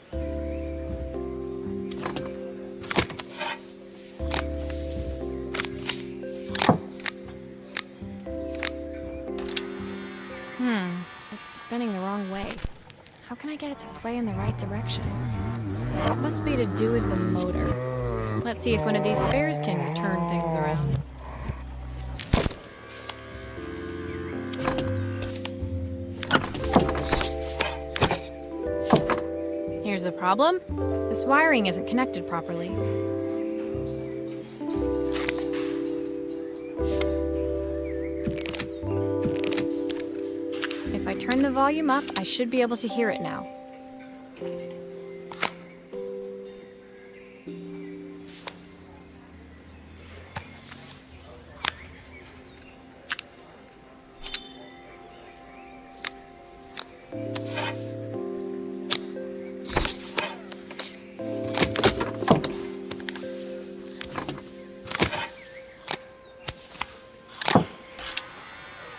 A: It's spinning the wrong way. How can I get it to play in the right direction? It must be to do with the motor. Let's see if one of these spares can turn things around. Here's the problem. This wiring isn't connected properly. If I turn the volume up, I should be able to hear it now.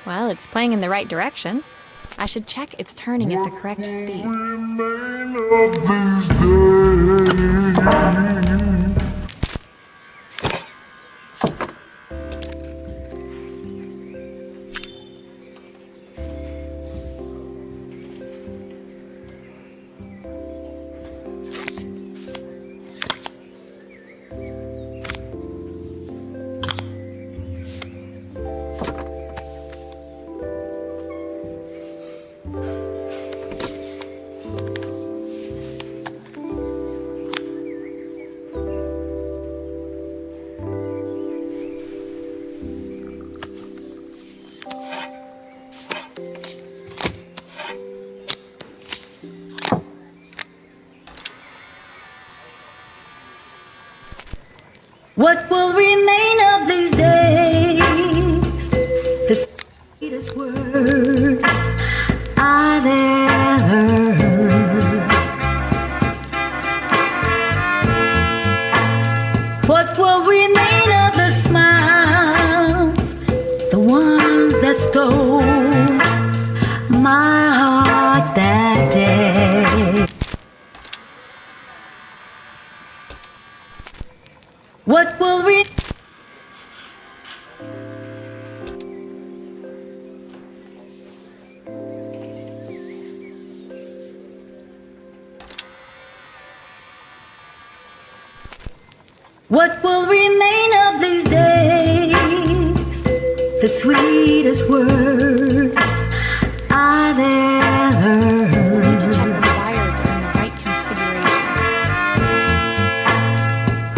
A: Well, it's playing in the right direction. I should check it's turning at the correct speed.
G: What will remain of these days? The sweetest words I've ever heard. What will remain of the smiles, the ones that stole my heart that day? What will we? What will remain of these days? The sweetest words I've ever heard.
A: I need to check the wires are in the right configuration.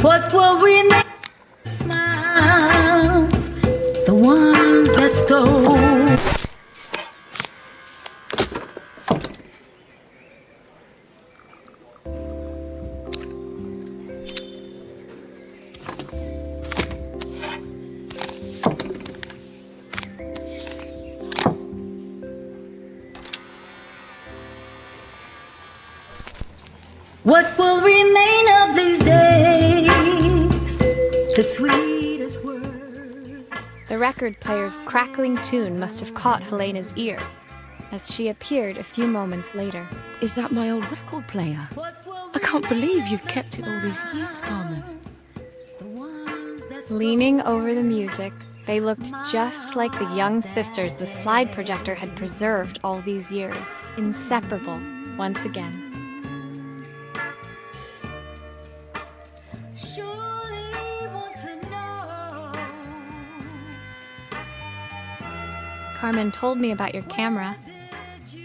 G: What will remain? Smiles, the ones that stole. What will remain of these days? The sweetest word.
A: The record player's crackling tune must have caught Helena's ear, as she appeared a few moments later.
E: Is that my old record player? I can't believe you've kept it all these years, Carmen.
A: Leaning over the music, they looked just like the young sisters the slide projector had preserved all these years, inseparable once again. Carmen told me about your camera.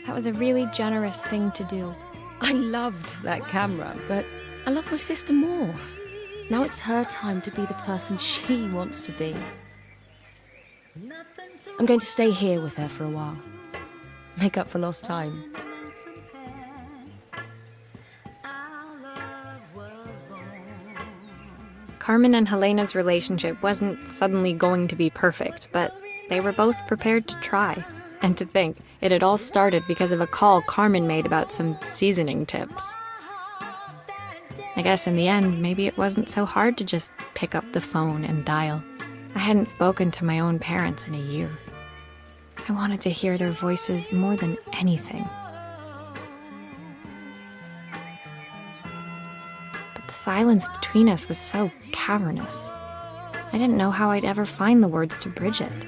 A: That was a really generous thing to do.
E: I loved that camera, but I love my sister more. Now it's her time to be the person she wants to be. I'm going to stay here with her for a while. Make up for lost time.
A: Carmen and Helena's relationship wasn't suddenly going to be perfect, but they were both prepared to try. And to think, it had all started because of a call Carmen made about some seasoning tips. I guess in the end, maybe it wasn't so hard to just pick up the phone and dial. I hadn't spoken to my own parents in a year. I wanted to hear their voices more than anything. But the silence between us was so cavernous. I didn't know how I'd ever find the words to bridge it.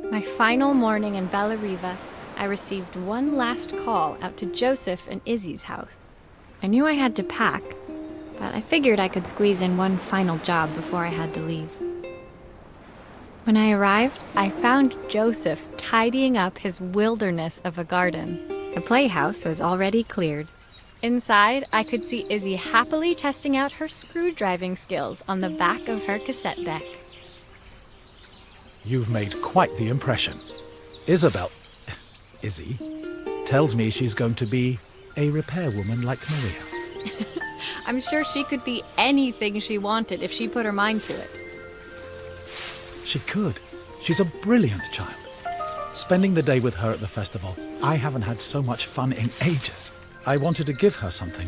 A: My final morning in Bellariva, I received one last call out to Joseph and Izzy's house. I knew I had to pack, but I figured I could squeeze in one final job before I had to leave. When I arrived, I found Joseph tidying up his wilderness of a garden. The playhouse was already cleared. Inside, I could see Izzy happily testing out her screwdriving skills on the back of her cassette deck.
D: You've made quite the impression. Izzy, tells me she's going to be a repairwoman like Maria.
A: I'm sure she could be anything she wanted if she put her mind to it.
D: She could. She's a brilliant child. Spending the day with her at the festival, I haven't had so much fun in ages. I wanted to give her something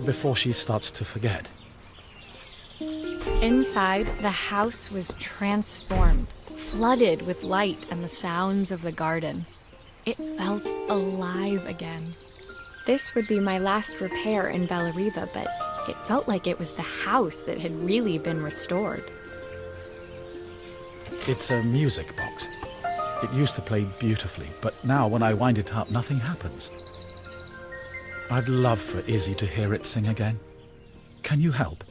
D: before she starts to forget.
A: Inside, the house was transformed, flooded with light and the sounds of the garden. It felt alive again. This would be my last repair in Bellariva, but it felt like it was the house that had really been restored.
D: It's a music box. It used to play beautifully, but now when I wind it up, nothing happens. I'd love for Izzy to hear it sing again. Can you help?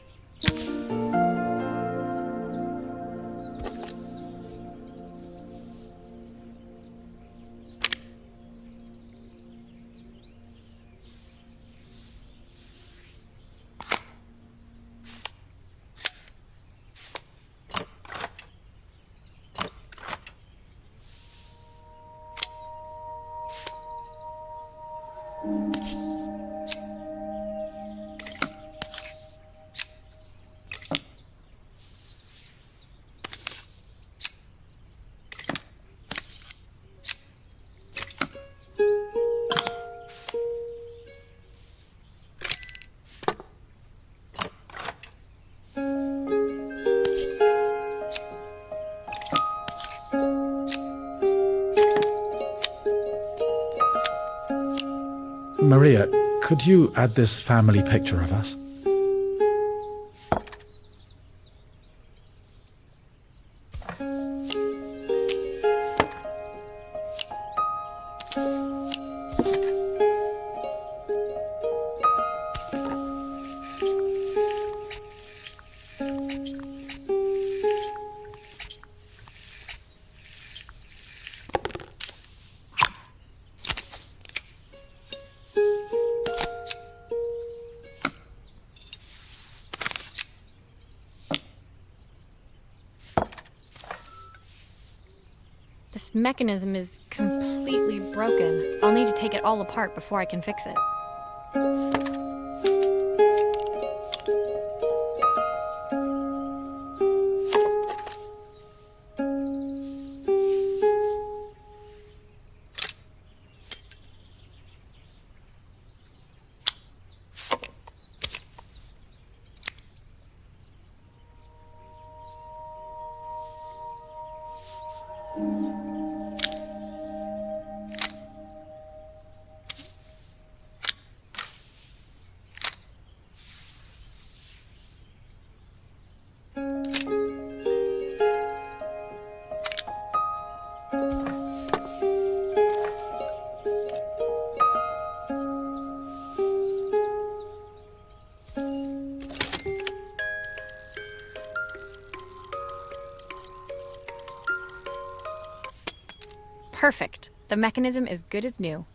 D: Maria, could you add this family picture of us?
A: This mechanism is completely broken. I'll need to take it all apart before I can fix it. Perfect. The mechanism is good as new.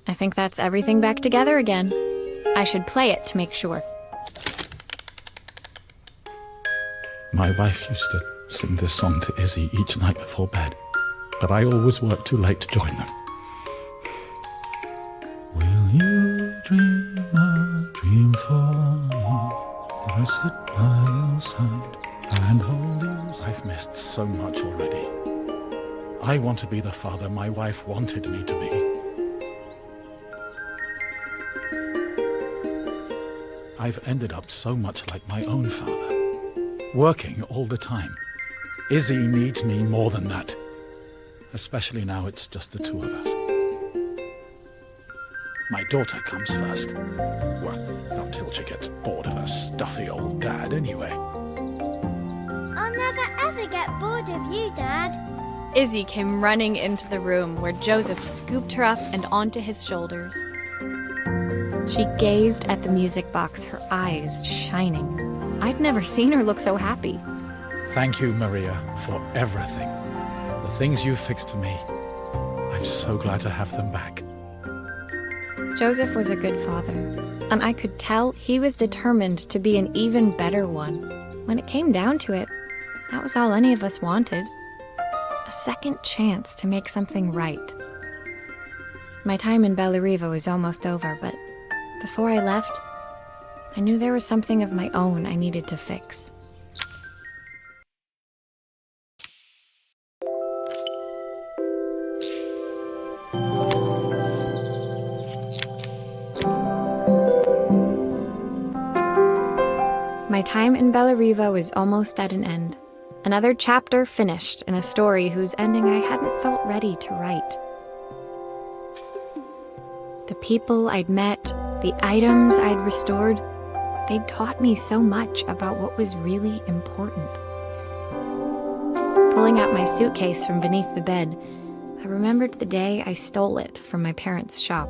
A: I think that's everything back together again. I should play it to make sure.
D: My wife used to sing this song to Izzy each night before bed, but I always worked too late to join them. Will you dream a dream for me if I sit by your side and hold you? I've missed so much already. I want to be the father my wife wanted me to be. I've ended up so much like my own father, working all the time. Izzy needs me more than that, especially now it's just the two of us. My daughter comes first. Well, not till she gets bored of her stuffy old dad anyway.
B: I'll never ever get bored of you, Dad.
A: Izzy came running into the room where Joseph scooped her up and onto his shoulders. She gazed at the music box, her eyes shining. I'd never seen her look so happy.
D: Thank you, Maria, for everything. The things you fixed for me. I'm so glad to have them back.
A: Joseph was a good father, and I could tell he was determined to be an even better one. When it came down to it, that was all any of us wanted. A second chance to make something right. My time in Bellariva was almost over, but before I left, I knew there was something of my own I needed to fix. My time in Bellariva was almost at an end. Another chapter finished in a story whose ending I hadn't felt ready to write. The people I'd met, the items I'd restored, they'd taught me so much about what was really important. Pulling out my suitcase from beneath the bed, I remembered the day I stole it from my parents' shop,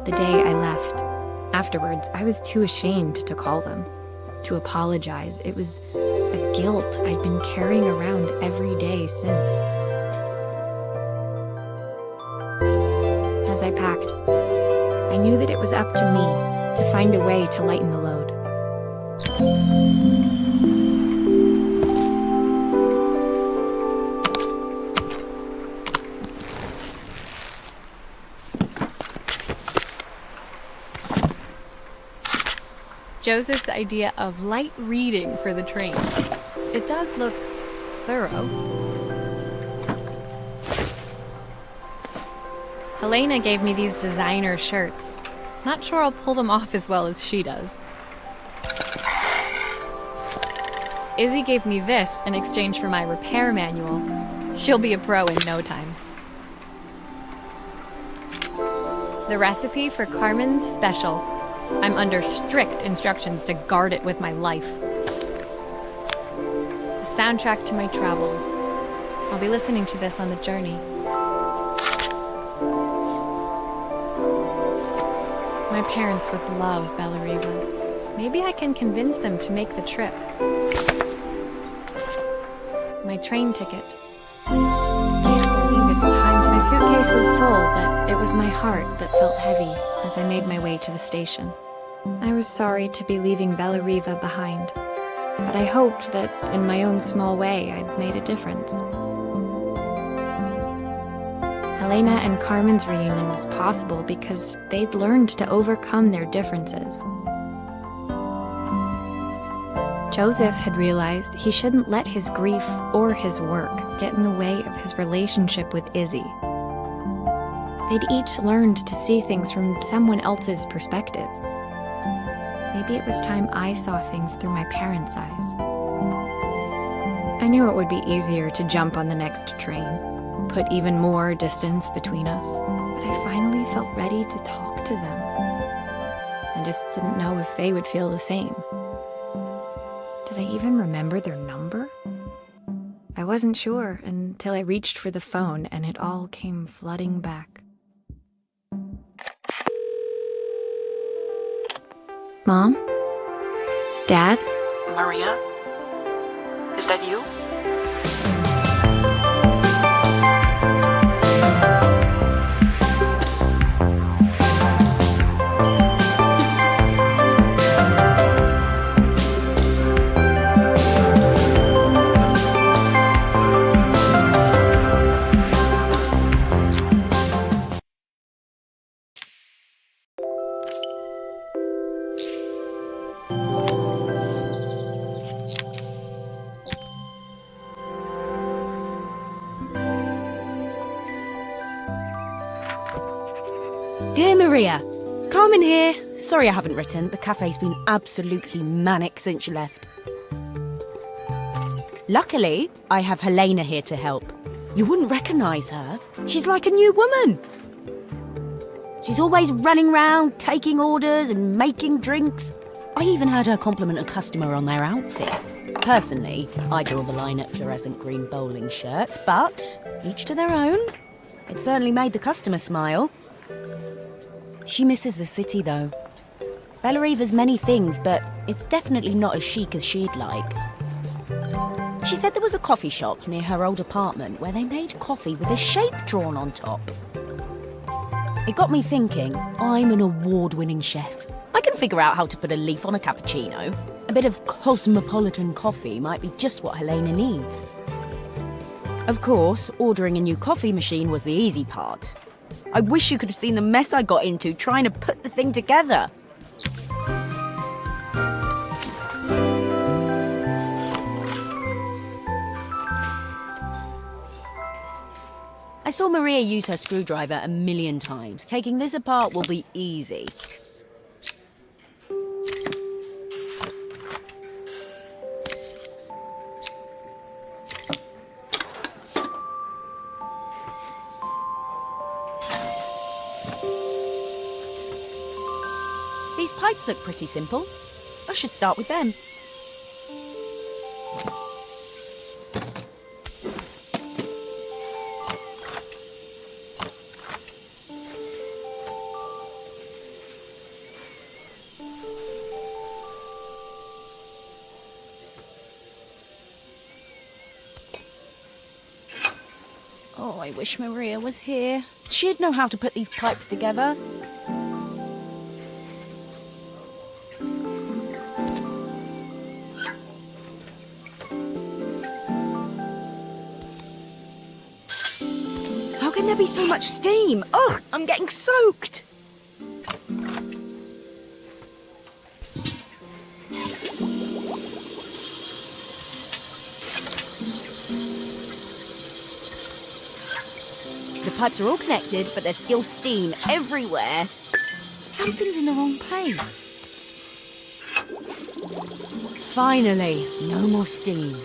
A: the day I left. Afterwards, I was too ashamed to call them, to apologize. It was a guilt I'd been carrying around every day since. As I packed, I knew that it was up to me to find a way to lighten the load. Joseph's idea of light reading for the train. It does look thorough. Helena gave me these designer shirts. Not sure I'll pull them off as well as she does. Izzy gave me this in exchange for my repair manual. She'll be a pro in no time. The recipe for Carmen's special. I'm under strict instructions to guard it with my life. The soundtrack to my travels. I'll be listening to this on the journey. My parents would love Bellariva. Maybe I can convince them to make the trip. my train ticket. I can't believe it's time. My suitcase was full, but it was my heart that felt heavy as I made my way to the station. I was sorry to be leaving Bellariva behind, but I hoped that, in my own small way, I'd made a difference. Elena and Carmen's reunion was possible because they'd learned to overcome their differences. Joseph had realized he shouldn't let his grief or his work get in the way of his relationship with Izzy. They'd each learned to see things from someone else's perspective. Maybe it was time I saw things through my parents' eyes. I knew it would be easier to jump on the next train, put even more distance between us, but I finally felt ready to talk to them. I just didn't know if they would feel the same. Did I even remember their number? I wasn't sure until I reached for the phone and it all came flooding back. Mom? Dad?
H: Maria? Is that you?
F: Dear Maria, Carmen here. Sorry I haven't written. The cafe's been absolutely manic since you left. Luckily, I have Helena here to help. You wouldn't recognise her. She's like a new woman. She's always running round, taking orders and making drinks. I even heard her compliment a customer on their outfit. Personally, I draw the line at fluorescent green bowling shirts, but each to their own. It certainly made the customer smile. She misses the city, though. Bellariva's many things, but it's definitely not as chic as she'd like. She said there was a coffee shop near her old apartment where they made coffee with a shape drawn on top. It got me thinking, I'm an award-winning chef. I can figure out how to put a leaf on a cappuccino. A bit of cosmopolitan coffee might be just what Helena needs. Of course, ordering a new coffee machine was the easy part. I wish you could have seen the mess I got into trying to put the thing together. I saw Maria use her screwdriver a million times. Taking this apart will be easy. These pipes look pretty simple. I should start with them. Oh, I wish Maria was here. She'd know how to put these pipes together. How can there be so much steam? Ugh, I'm getting soaked. The pipes are all connected, but there's still steam everywhere. Something's in the wrong place. Finally, no more steam.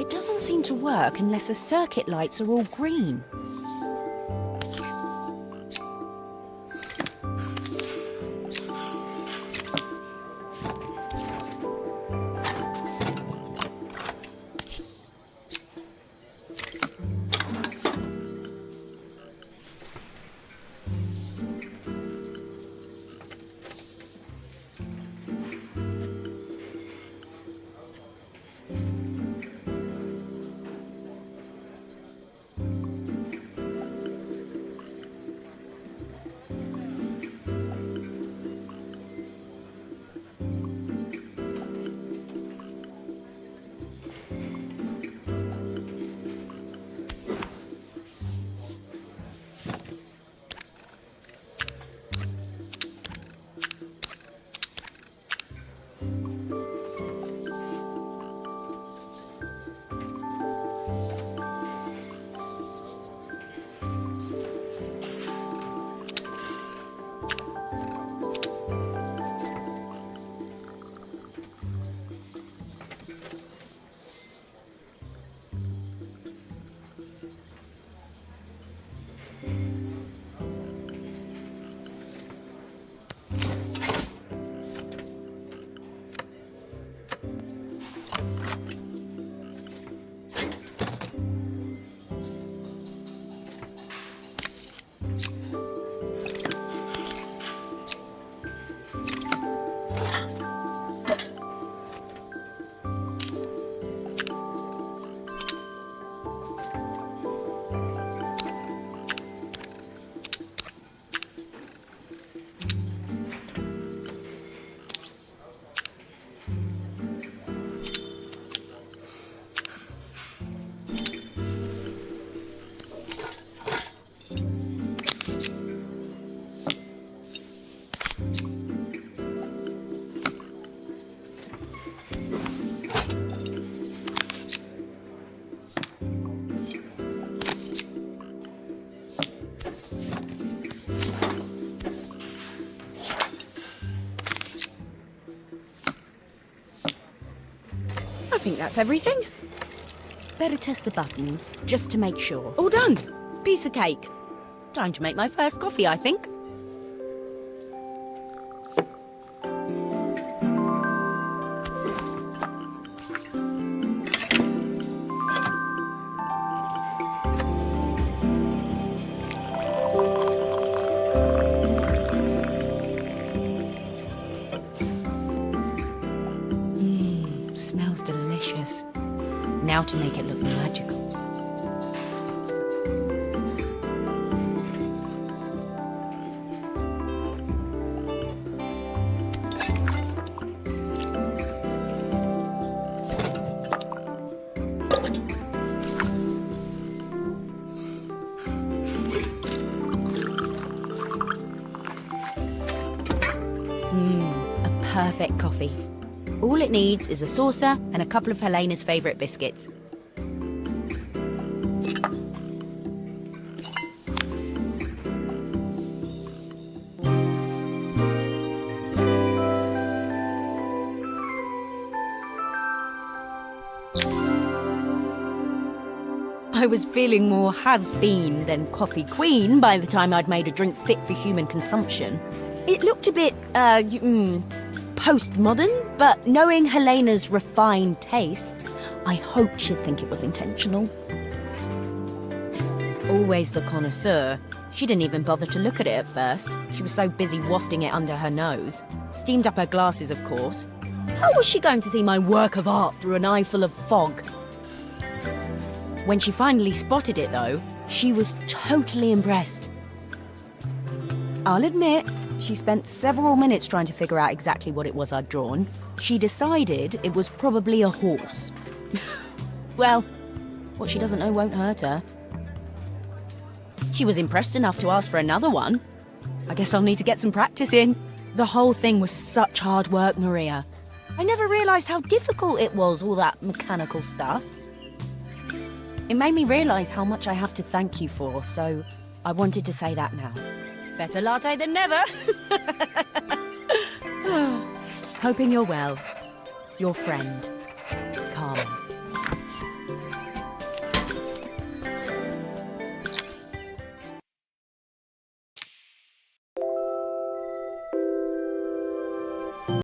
F: It doesn't seem to work unless the circuit lights are all green. I think that's everything. Better test the buttons, just to make sure. All done. Piece of cake. Time to make my first coffee, I think. Smells delicious. Now to make it look magical. A perfect coffee. All it needs is a saucer and a couple of Helena's favourite biscuits. I was feeling more has-been than coffee queen by the time I'd made a drink fit for human consumption. It looked a bit, postmodern, but knowing Helena's refined tastes, I hope she'd think it was intentional. Always the connoisseur, she didn't even bother to look at it at first. She was so busy wafting it under her nose. Steamed up her glasses, of course. How was she going to see my work of art through an eye full of fog? When she finally spotted it, though, she was totally impressed. I'll admit, she spent several minutes trying to figure out exactly what it was I'd drawn. She decided it was probably a horse. Well, what she doesn't know won't hurt her. She was impressed enough to ask for another one. I guess I'll need to get some practice in. The whole thing was such hard work, Maria. I never realised how difficult it was, all that mechanical stuff. It made me realise how much I have to thank you for, so I wanted to say that now. Better latte than never. Hoping you're well. Your friend.